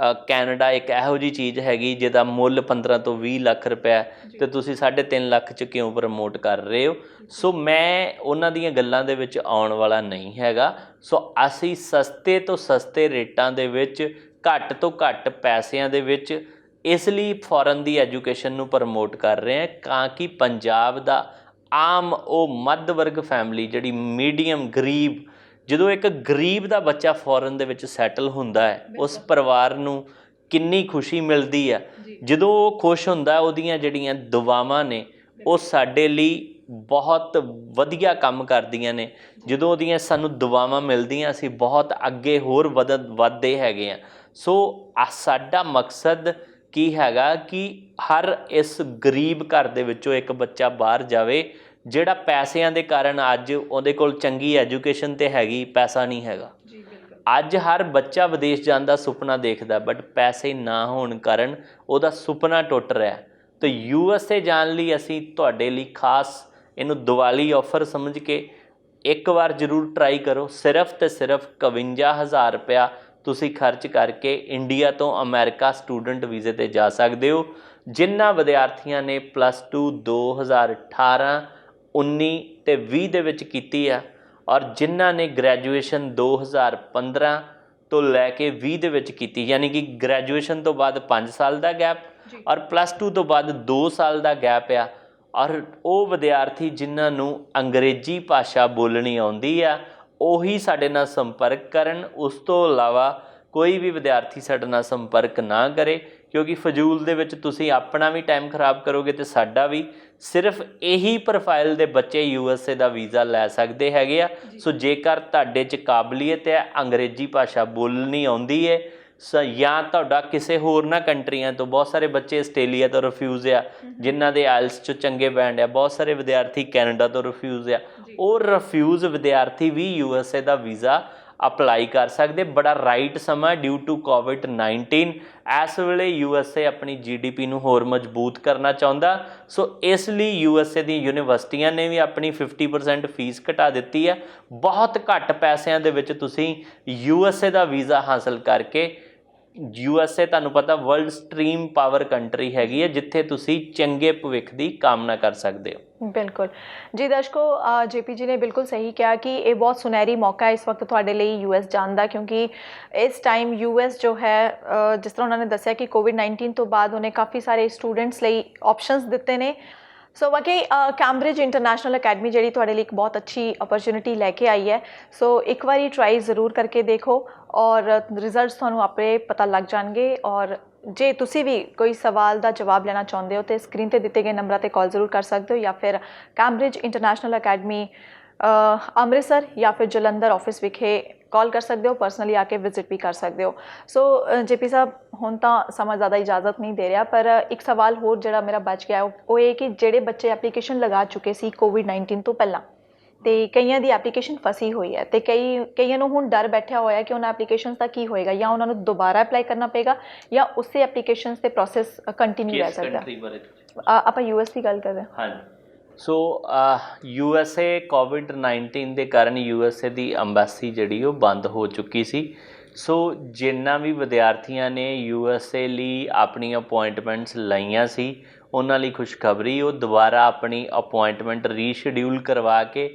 S2: ਕੈਨੇਡਾ ਇੱਕ ਇਹੋ ਜਿਹੀ ਚੀਜ਼ ਹੈਗੀ ਜਿਹਦਾ ਮੁੱਲ 15 ਤੋਂ 20 ਲੱਖ ਰੁਪਏ ਅਤੇ ਤੁਸੀਂ 3.5 ਲੱਖ 'ਚ ਕਿਉਂ ਪ੍ਰਮੋਟ ਕਰ ਰਹੇ ਹੋ? ਸੋ ਮੈਂ ਉਹਨਾਂ ਦੀਆਂ ਗੱਲਾਂ ਦੇ ਵਿੱਚ ਆਉਣ ਵਾਲਾ ਨਹੀਂ ਹੈਗਾ। ਸੋ ਅਸੀਂ ਸਸਤੇ ਤੋਂ ਸਸਤੇ ਰੇਟਾਂ ਦੇ ਵਿੱਚ, ਘੱਟ ਤੋਂ ਘੱਟ ਪੈਸਿਆਂ ਦੇ ਵਿੱਚ ਇਸ ਲਈ ਫੋਰਨ ਦੀ ਐਜੂਕੇਸ਼ਨ ਨੂੰ ਪ੍ਰਮੋਟ ਕਰ ਰਹੇ ਹਾਂ ਤਾਂ ਕਿ ਪੰਜਾਬ ਦਾ ਆਮ ਉਹ ਮੱਧ ਵਰਗ ਫੈਮਿਲੀ ਜਿਹੜੀ ਮੀਡੀਅਮ ਗਰੀਬ, ਜਦੋਂ ਇੱਕ ਗਰੀਬ ਦਾ ਬੱਚਾ ਫੋਰਨ ਦੇ ਵਿੱਚ ਸੈਟਲ ਹੁੰਦਾ ਹੈ, ਉਸ ਪਰਿਵਾਰ ਨੂੰ ਕਿੰਨੀ ਖੁਸ਼ੀ ਮਿਲਦੀ ਹੈ। ਜਦੋਂ ਉਹ ਖੁਸ਼ ਹੁੰਦਾ, ਉਹਦੀਆਂ ਜਿਹੜੀਆਂ ਦੁਆਵਾਂ ਨੇ ਉਹ ਸਾਡੇ ਲਈ ਬਹੁਤ ਵਧੀਆ ਕੰਮ ਕਰਦੀਆਂ ਨੇ। ਜਦੋਂ ਉਹਦੀਆਂ ਸਾਨੂੰ ਦੁਆਵਾਂ ਮਿਲਦੀਆਂ, ਅਸੀਂ ਬਹੁਤ ਅੱਗੇ ਹੋਰ ਵੱਧਦੇ ਹੈਗੇ ਹਾਂ। ਸੋ ਸਾਡਾ ਮਕਸਦ ਕੀ ਹੈਗਾ ਕਿ ਹਰ ਇਸ ਗਰੀਬ ਘਰ ਦੇ ਵਿੱਚੋਂ ਇੱਕ ਬੱਚਾ ਬਾਹਰ ਜਾਵੇ ਜਿਹੜਾ ਪੈਸਿਆਂ ਦੇ ਕਾਰਨ ਅੱਜ ਉਹਦੇ ਕੋਲ ਚੰਗੀ ਐਜੂਕੇਸ਼ਨ ਤਾਂ ਹੈਗੀ, ਪੈਸਾ ਨਹੀਂ ਹੈਗਾ। ਅੱਜ ਹਰ ਬੱਚਾ ਵਿਦੇਸ਼ ਜਾਣ ਦਾ ਸੁਪਨਾ ਦੇਖਦਾ, ਬਟ ਪੈਸੇ ਨਾ ਹੋਣ ਕਾਰਨ ਉਹਦਾ ਸੁਪਨਾ ਟੁੱਟ ਰਿਹਾ। ਤਾਂ USA ਜਾਣ ਲਈ ਅਸੀਂ ਤੁਹਾਡੇ ਲਈ ਖਾਸ ਇਹਨੂੰ ਦੀਵਾਲੀ ਆਫਰ ਸਮਝ ਕੇ ਇੱਕ ਵਾਰ ਜ਼ਰੂਰ ਟਰਾਈ ਕਰੋ। ਸਿਰਫ ਅਤੇ ਸਿਰਫ 51,000 ਰੁਪਇਆ ਤੁਸੀਂ ਖਰਚ ਕਰਕੇ ਇੰਡੀਆ ਤੋਂ ਅਮਰੀਕਾ ਸਟੂਡੈਂਟ ਵੀਜ਼ੇ 'ਤੇ ਜਾ ਸਕਦੇ ਹੋ। ਜਿਨ੍ਹਾਂ ਵਿਦਿਆਰਥੀਆਂ ਨੇ +2 2018, 19 ਅਤੇ 20 ਦੇ ਵਿੱਚ ਕੀਤੀ ਆ, ਔਰ ਜਿਨ੍ਹਾਂ ਨੇ ਗ੍ਰੈਜੂਏਸ਼ਨ 2015 ਤੋਂ ਲੈ ਕੇ 20 ਦੇ ਵਿੱਚ ਕੀਤੀ, ਯਾਨੀ ਕਿ ਗ੍ਰੈਜੂਏਸ਼ਨ ਤੋਂ ਬਾਅਦ 5 ਸਾਲ ਦਾ ਗੈਪ ਔਰ +2 ਤੋਂ ਬਾਅਦ 2 ਸਾਲ ਦਾ ਗੈਪ ਆ, ਔਰ ਉਹ ਵਿਦਿਆਰਥੀ ਜਿਨ੍ਹਾਂ ਨੂੰ ਅੰਗਰੇਜ਼ੀ ਭਾਸ਼ਾ ਬੋਲਣੀ ਆਉਂਦੀ ਆ ਉਹੀ ਸਾਡੇ ਨਾਲ ਸੰਪਰਕ ਕਰਨ। ਉਸ ਤੋਂ ਇਲਾਵਾ ਕੋਈ ਵੀ ਵਿਦਿਆਰਥੀ ਸਾਡੇ ਨਾਲ ਸੰਪਰਕ ਨਾ ਕਰੇ, ਕਿਉਂਕਿ ਫਜ਼ੂਲ ਦੇ ਵਿੱਚ ਤੁਸੀਂ ਆਪਣਾ ਵੀ ਟਾਈਮ ਖਰਾਬ ਕਰੋਗੇ ਤੇ ਸਾਡਾ ਵੀ। ਸਿਰਫ ਇਹੀ ਪ੍ਰੋਫਾਈਲ ਦੇ ਬੱਚੇ USA ਦਾ ਵੀਜ਼ਾ ਲੈ ਸਕਦੇ ਹੈਗੇ ਆ। ਸੋ ਜੇਕਰ ਤੁਹਾਡੇ 'ਚ ਕਾਬਲੀਅਤ ਹੈ, ਅੰਗਰੇਜ਼ੀ ਭਾਸ਼ਾ ਬੋਲਣੀ ਆਉਂਦੀ ਹੈ ਜਾਂ ਤੁਹਾਡਾ ਕਿਸੇ ਹੋਰਨਾਂ ਕੰਟਰੀਆਂ ਤੋਂ, ਬਹੁਤ ਸਾਰੇ ਬੱਚੇ ਆਸਟ੍ਰੇਲੀਆ ਤੋਂ ਰਿਫਿਊਜ਼ ਆ ਜਿਨ੍ਹਾਂ ਦੇ ਆਇਲਸ 'ਚ ਚੰਗੇ ਬੈਂਡ ਆ, ਬਹੁਤ ਸਾਰੇ ਵਿਦਿਆਰਥੀ ਕੈਨੇਡਾ ਤੋਂ ਰਿਫਿਊਜ਼ ਆ, ਉਹ ਰਿਫਿਊਜ਼ ਵਿਦਿਆਰਥੀ ਵੀ USA ਦਾ ਵੀਜ਼ਾ ਅਪਲਾਈ ਕਰ ਸਕਦੇ। ਬੜਾ ਰਾਈਟ ਸਮਾਂ ਡਿਊ ਟੂ COVID-19। ਇਸ ਵੇਲੇ USA ਆਪਣੀ GDP ਨੂੰ ਹੋਰ ਮਜ਼ਬੂਤ ਕਰਨਾ ਚਾਹੁੰਦਾ। ਸੋ ਇਸ ਲਈ USA ਦੀਆਂ ਯੂਨੀਵਰਸਿਟੀਆਂ ਨੇ ਵੀ ਆਪਣੀ 50% ਫੀਸ ਘਟਾ ਦਿੱਤੀ ਹੈ। ਬਹੁਤ ਘੱਟ ਪੈਸਿਆਂ ਦੇ ਵਿੱਚ ਤੁਸੀਂ USA ਦਾ ਵੀਜ਼ਾ ਹਾਸਲ ਕਰਕੇ, USA ਤੁਹਾਨੂੰ ਪਤਾ ਵਰਲਡ ਸਟਰੀਮ ਪਾਵਰ ਕੰਟਰੀ ਹੈਗੀ ਹੈ ਜਿੱਥੇ ਤੁਸੀਂ ਚੰਗੇ ਭਵਿੱਖ ਦੀ ਕਾਮਨਾ ਕਰ ਸਕਦੇ ਹੋ।
S1: ਬਿਲਕੁਲ ਜੀ ਦਰਸ਼ਕੋ, JP ਜੀ ਨੇ ਬਿਲਕੁਲ ਸਹੀ ਕਿਹਾ ਕਿ ਇਹ ਬਹੁਤ ਸੁਨਹਿਰੀ ਮੌਕਾ ਹੈ ਇਸ ਵਕਤ ਤੁਹਾਡੇ ਲਈ US ਜਾਣ ਦਾ, ਕਿਉਂਕਿ ਇਸ ਟਾਈਮ US ਜੋ ਹੈ ਜਿਸ ਤਰ੍ਹਾਂ ਉਹਨਾਂ ਨੇ ਦੱਸਿਆ ਕਿ COVID-19 ਤੋਂ ਬਾਅਦ ਉਹਨੇ ਕਾਫੀ ਸਾਰੇ ਸਟੂਡੈਂਟਸ ਲਈ ਆਪਸ਼ਨਸ ਦਿੱਤੇ ਨੇ। ਸੋ ਬਾਕੀ ਕੈਂਬਰਿਜ ਇੰਟਰਨੈਸ਼ਨਲ ਅਕੈਡਮੀ ਜਿਹੜੀ ਤੁਹਾਡੇ ਲਈ ਇੱਕ ਬਹੁਤ ਅੱਛੀ ਅਪਰਚੁਨਿਟੀ ਲੈ ਕੇ ਆਈ ਹੈ। ਸੋ ਇੱਕ ਵਾਰੀ ਟਰਾਈ ਜ਼ਰੂਰ ਕਰਕੇ ਦੇਖੋ ਔਰ ਰਿਜ਼ਲਟਸ ਤੁਹਾਨੂੰ ਆਪੇ ਪਤਾ ਲੱਗ ਜਾਣਗੇ। ਔਰ ਜੇ ਤੁਸੀਂ ਵੀ ਕੋਈ ਸਵਾਲ ਦਾ ਜਵਾਬ ਲੈਣਾ ਚਾਹੁੰਦੇ ਹੋ ਤਾਂ ਸਕਰੀਨ ਤੇ ਦਿੱਤੇ ਗਏ ਨੰਬਰਾਂ ਤੇ ਕਾਲ ਜ਼ਰੂਰ ਕਰ ਸਕਦੇ ਹੋ, ਜਾਂ ਫਿਰ ਕੈਂਬਰਿਜ ਇੰਟਰਨੈਸ਼ਨਲ ਅਕੈਡਮੀ ਅੰਮ੍ਰਿਤਸਰ ਜਾਂ ਫਿਰ ਜਲੰਧਰ ਆਫਿਸ ਵਿਖੇ ਕਾਲ ਕਰ ਸਕਦੇ ਹੋ, ਪਰਸਨਲੀ ਆ ਕੇ ਵਿਜ਼ਿਟ ਵੀ ਕਰ ਸਕਦੇ ਹੋ। ਸੋ JP ਸਾਹਿਬ, ਹੁਣ ਤਾਂ ਸਮਾਂ ਜ਼ਿਆਦਾ ਇਜਾਜ਼ਤ ਨਹੀਂ ਦੇ ਰਿਹਾ, ਪਰ ਇੱਕ ਸਵਾਲ ਹੋਰ ਜਿਹੜਾ ਮੇਰਾ ਬਚ ਗਿਆ ਉਹ ਇਹ ਕਿ ਜਿਹੜੇ ਬੱਚੇ ਐਪਲੀਕੇਸ਼ਨ ਲਗਾ ਚੁੱਕੇ ਸੀ COVID-19 ਤੋਂ ਪਹਿਲਾਂ ਤੇ ਕਈਆਂ ਦੀ ਐਪਲੀਕੇਸ਼ਨ ਫਸੀ ਹੋਈ ਹੈ ਤੇ ਕਈਆਂ ਨੂੰ ਹੁਣ ਡਰ ਬੈਠਿਆ ਹੋਇਆ ਕਿ ਉਹਨਾਂ ਐਪਲੀਕੇਸ਼ਨਸ ਦਾ ਕੀ ਹੋਏਗਾ, ਜਾਂ ਉਹਨਾਂ ਨੂੰ ਦੁਬਾਰਾ ਅਪਲਾਈ ਕਰਨਾ ਪਏਗਾ ਜਾਂ ਉਸੇ ਐਪਲੀਕੇਸ਼ਨਸ ਤੇ ਪ੍ਰੋਸੈਸ ਕੰਟੀਨਿਊ ਰਹਿ ਸਕਦਾ। ਆਪਾਂ US ਦੀ ਗੱਲ ਕਰ ਰਹੇ ਹਾਂ।
S2: ਹਾਂਜੀ, ਸੋ USA COVID-19 ਦੇ ਕਾਰਨ USA ਦੀ ਅੰਬੈਸੀ ਜਿਹੜੀ ਉਹ ਬੰਦ ਹੋ ਚੁੱਕੀ ਸੀ। ਸੋ ਜਿੰਨਾ ਵੀ ਵਿਦਿਆਰਥੀਆਂ ਨੇ USA ਲਈ ਆਪਣੀ ਅਪੁਆਇੰਟਮੈਂਟਸ ਲਈਆਂ ਸੀ ਉਹਨਾਂ ਲਈ ਖੁਸ਼ਖਬਰੀ, ਉਹ ਦੁਬਾਰਾ ਆਪਣੀ ਅਪੁਆਇੰਟਮੈਂਟ ਰੀਸ਼ਡਿਊਲ ਕਰਵਾ ਕੇ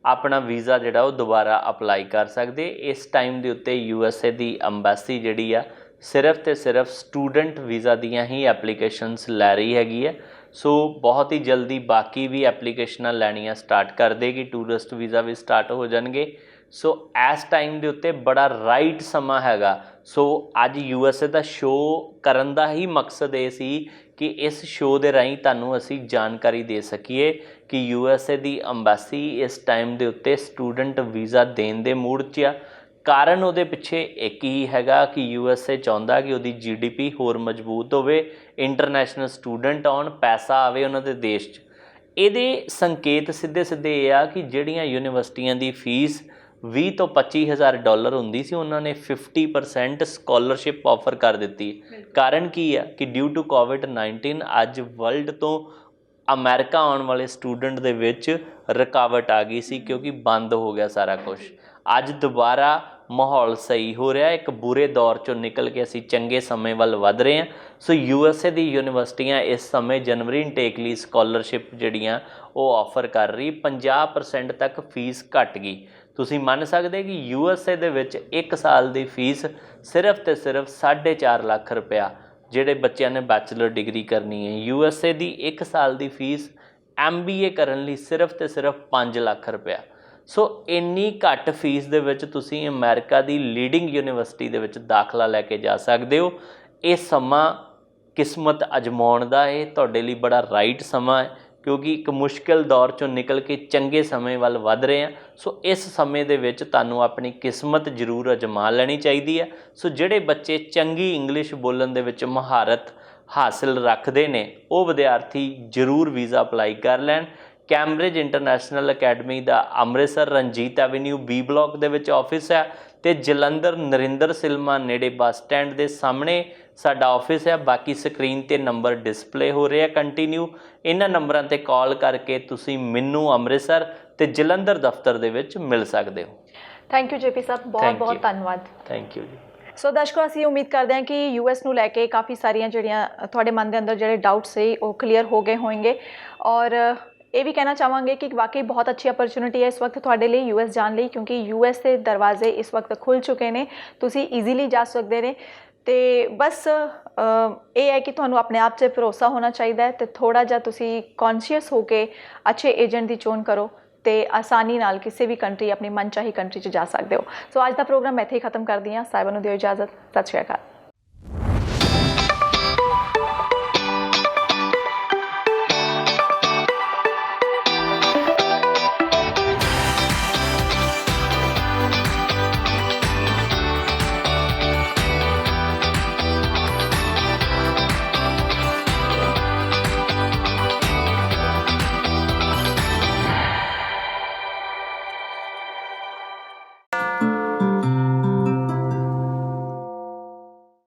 S2: ਆਪਣਾ ਵੀਜ਼ਾ ਜਿਹੜਾ ਉਹ ਦੁਬਾਰਾ ਅਪਲਾਈ ਕਰ ਸਕਦੇ। ਇਸ ਟਾਈਮ ਦੇ ਉੱਤੇ USA ਦੀ ਅੰਬੈਸੀ ਜਿਹੜੀ ਆ ਸਿਰਫ ਤੇ ਸਿਰਫ ਸਟੂਡੈਂਟ ਵੀਜ਼ਾ ਦੀਆਂ ਹੀ ਐਪਲੀਕੇਸ਼ਨਸ ਲੈ ਰਹੀ ਹੈਗੀ ਹੈ। ਸੋ ਬਹੁਤ ਹੀ ਜਲਦੀ ਬਾਕੀ ਵੀ ਐਪਲੀਕੇਸ਼ਨਾਂ ਲੈਣੀਆਂ ਸਟਾਰਟ ਕਰ ਦੇਗੀ, ਟੂਰਿਸਟ ਵੀਜ਼ਾ ਵੀ ਸਟਾਰਟ ਹੋ ਜਾਣਗੇ। ਸੋ ਇਸ ਟਾਈਮ ਦੇ ਉੱਤੇ ਬੜਾ ਰਾਈਟ ਸਮਾਂ ਹੈਗਾ। ਸੋ ਅੱਜ USA ਦਾ ਸ਼ੋਅ ਕਰਨ ਦਾ ਹੀ ਮਕਸਦ ਇਹ ਸੀ ਕਿ ਇਸ ਸ਼ੋਅ ਦੇ ਰਾਹੀਂ ਤੁਹਾਨੂੰ ਅਸੀਂ ਜਾਣਕਾਰੀ ਦੇ ਸਕੀਏ ਕਿ USA ਦੀ ਅੰਬੈਸੀ ਇਸ ਟਾਈਮ ਦੇ ਉੱਤੇ ਸਟੂਡੈਂਟ ਵੀਜ਼ਾ ਦੇਣ ਦੇ ਮੂਡ 'ਚ ਆ। ਕਾਰਨ ਉਹਦੇ ਪਿੱਛੇ ਇੱਕ ਹੀ ਹੈਗਾ ਕਿ USA ਚਾਹੁੰਦਾ ਕਿ ਉਹਦੀ GDP ਹੋਰ ਮਜ਼ਬੂਤ ਹੋਵੇ, ਇੰਟਰਨੈਸ਼ਨਲ ਸਟੂਡੈਂਟ ਆਉਣ, ਪੈਸਾ ਆਵੇ ਉਹਨਾਂ ਦੇ ਦੇਸ਼ 'ਚ। ਇਹਦੇ ਸੰਕੇਤ ਸਿੱਧੇ ਸਿੱਧੇ ਇਹ ਆ ਕਿ ਜਿਹੜੀਆਂ ਯੂਨੀਵਰਸਿਟੀਆਂ ਦੀ ਫੀਸ $20,000 ਤੋਂ $25,000 ਹੁੰਦੀ ਸੀ, ਉਹਨਾਂ ਨੇ 50% ਸਕਾਲਰਸ਼ਿਪ ਆਫਰ ਕਰ ਦਿੱਤੀ। ਕਾਰਨ ਕੀ ਆ ਕਿ ਡਿਊ ਟੂ COVID-19 ਅੱਜ ਵਰਲਡ ਤੋਂ ਅਮਰੀਕਾ ਆਉਣ ਵਾਲੇ ਸਟੂਡੈਂਟ ਦੇ ਵਿੱਚ ਰੁਕਾਵਟ ਆ ਗਈ ਸੀ, ਕਿਉਂਕਿ ਬੰਦ ਹੋ ਗਿਆ ਸਾਰਾ ਕੁਛ। ਅੱਜ ਦੁਬਾਰਾ ਮਾਹੌਲ ਸਹੀ ਹੋ ਰਿਹਾ, ਇੱਕ ਬੁਰੇ ਦੌਰ 'ਚੋਂ ਨਿਕਲ ਕੇ ਅਸੀਂ ਚੰਗੇ ਸਮੇਂ ਵੱਲ ਵੱਧ ਰਹੇ ਹਾਂ। ਸੋ USA ਦੀ ਯੂਨੀਵਰਸਿਟੀਆਂ ਇਸ ਸਮੇਂ ਜਨਵਰੀ ਇਨਟੇਕ ਲਈ ਸਕਾਲਰਸ਼ਿਪ ਜਿਹੜੀਆਂ ਉਹ ਆਫਰ ਕਰ ਰਹੀ। 50% ਤੱਕ ਫੀਸ ਘੱਟ ਗਈ। ਤੁਸੀਂ ਮੰਨ ਸਕਦੇ ਕਿ USA ਦੇ ਵਿੱਚ 1 ਸਾਲ ਦੀ ਫੀਸ ਸਿਰਫ ਤੇ ਸਿਰਫ 4.5 ਲੱਖ ਰੁਪਇਆ, ਜਿਹੜੇ ਬੱਚਿਆਂ ਨੇ ਬੈਚਲਰ ਡਿਗਰੀ ਕਰਨੀ ਹੈ। USA ਦੀ 1 ਸਾਲ ਦੀ ਫੀਸ MBA ਕਰਨ ਲਈ ਸਿਰਫ ਤੇ ਸਿਰਫ 5 ਲੱਖ ਰੁਪਇਆ। ਸੋ ਇੰਨੀ ਘੱਟ ਫੀਸ ਦੇ ਵਿੱਚ ਤੁਸੀਂ ਅਮਰੀਕਾ ਦੀ ਲੀਡਿੰਗ ਯੂਨੀਵਰਸਿਟੀ ਦੇ ਵਿੱਚ ਦਾਖਲਾ ਲੈ ਕੇ ਜਾ ਸਕਦੇ ਹੋ। ਇਹ ਸਮਾਂ ਕਿਸਮਤ ਅਜਮਾਉਣ ਦਾ ਇਹ ਤੁਹਾਡੇ ਲਈ ਬੜਾ ਰਾਈਟ ਸਮਾਂ ਹੈ, ਕਿਉਂਕਿ ਇੱਕ ਮੁਸ਼ਕਿਲ ਦੌਰ 'ਚੋਂ ਨਿਕਲ ਕੇ ਚੰਗੇ ਸਮੇਂ ਵੱਲ ਵੱਧ ਰਹੇ ਹਾਂ। ਸੋ ਇਸ ਸਮੇਂ ਦੇ ਵਿੱਚ ਤੁਹਾਨੂੰ ਆਪਣੀ ਕਿਸਮਤ ਜ਼ਰੂਰ ਅਜਮਾ ਲੈਣੀ ਚਾਹੀਦੀ ਹੈ। ਸੋ ਜਿਹੜੇ ਬੱਚੇ ਚੰਗੀ ਇੰਗਲਿਸ਼ ਬੋਲਣ ਦੇ ਵਿੱਚ ਮਹਾਰਤ ਹਾਸਿਲ ਰੱਖਦੇ ਨੇ ਉਹ ਵਿਦਿਆਰਥੀ ਜ਼ਰੂਰ ਵੀਜ਼ਾ ਅਪਲਾਈ ਕਰ ਲੈਣ। ਕੈਂਬਰਿਜ ਇੰਟਰਨੈਸ਼ਨਲ ਅਕੈਡਮੀ ਦਾ Amritsar Ranjit Avenue B block ਦੇ ਵਿੱਚ ਆਫਿਸ ਹੈ ਅਤੇ ਜਲੰਧਰ ਨਰਿੰਦਰ ਸਿਲਮਾ ਨੇੜੇ ਬੱਸ ਸਟੈਂਡ ਦੇ ਸਾਹਮਣੇ ਸਾਡਾ ਆਫਿਸ ਹੈ। ਬਾਕੀ ਸਕਰੀਨ 'ਤੇ ਨੰਬਰ ਡਿਸਪਲੇ ਹੋ ਰਿਹਾ ਕੰਟੀਨਿਊ। ਇਹਨਾਂ ਨੰਬਰਾਂ 'ਤੇ ਕਾਲ ਕਰਕੇ ਤੁਸੀਂ ਮੈਨੂੰ ਅੰਮ੍ਰਿਤਸਰ ਅਤੇ ਜਲੰਧਰ ਦਫ਼ਤਰ ਦੇ ਵਿੱਚ ਮਿਲ ਸਕਦੇ ਹੋ।
S1: ਥੈਂਕ ਯੂ JP ਸਾਹਿਬ, ਬਹੁਤ ਬਹੁਤ ਧੰਨਵਾਦ।
S2: ਥੈਂਕ ਯੂ ਜੀ।
S1: ਸੋ ਦਰਸ਼ਕੋ, ਅਸੀਂ ਉਮੀਦ ਕਰਦੇ ਹਾਂ ਕਿ US ਨੂੰ ਲੈ ਕੇ ਕਾਫੀ ਸਾਰੀਆਂ ਜਿਹੜੀਆਂ ਤੁਹਾਡੇ ਮਨ ਦੇ ਅੰਦਰ ਜਿਹੜੇ ਡਾਊਟਸ ਸੀ ਉਹ ਕਲੀਅਰ ਹੋ ਗਏ ਹੋਣਗੇ। ਔਰ ਇਹ ਵੀ ਕਹਿਣਾ ਚਾਹਾਂਗੇ ਕਿ ਵਾਕਈ ਬਹੁਤ ਅੱਛੀ ਅਪਰਚੁਨਿਟੀ ਹੈ ਇਸ ਵਕਤ ਤੁਹਾਡੇ ਲਈ US ਜਾਣ ਲਈ, ਕਿਉਂਕਿ US ਦੇ ਦਰਵਾਜ਼ੇ ਇਸ ਵਕਤ ਖੁੱਲ੍ਹ ਚੁੱਕੇ ਨੇ, ਤੁਸੀਂ ਈਜ਼ੀਲੀ ਜਾ ਸਕਦੇ ਨੇ। ਅਤੇ ਬਸ ਇਹ ਹੈ ਕਿ ਤੁਹਾਨੂੰ ਆਪਣੇ ਆਪ 'ਤੇ ਭਰੋਸਾ ਹੋਣਾ ਚਾਹੀਦਾ ਹੈ ਅਤੇ ਥੋੜ੍ਹਾ ਜਿਹਾ ਤੁਸੀਂ ਕੌਨਸ਼ੀਅਸ ਹੋ ਕੇ ਅੱਛੇ ਏਜੰਟ ਦੀ ਚੋਣ ਕਰੋ ਅਤੇ ਆਸਾਨੀ ਨਾਲ ਕਿਸੇ ਵੀ ਕੰਟਰੀ, ਆਪਣੀ ਮਨਚਾਹੀ ਕੰਟਰੀ 'ਚ ਜਾ ਸਕਦੇ ਹੋ। ਸੋ ਅੱਜ ਦਾ ਪ੍ਰੋਗਰਾਮ ਮੈਂ ਇੱਥੇ ਹੀ ਖਤਮ ਕਰਦੀ ਹਾਂ। ਸਾਹਿਬਾਂ ਨੂੰ ਦਿਓ ਇਜਾਜ਼ਤ। ਸਤਿ ਸ਼੍ਰੀ ਅਕਾਲ।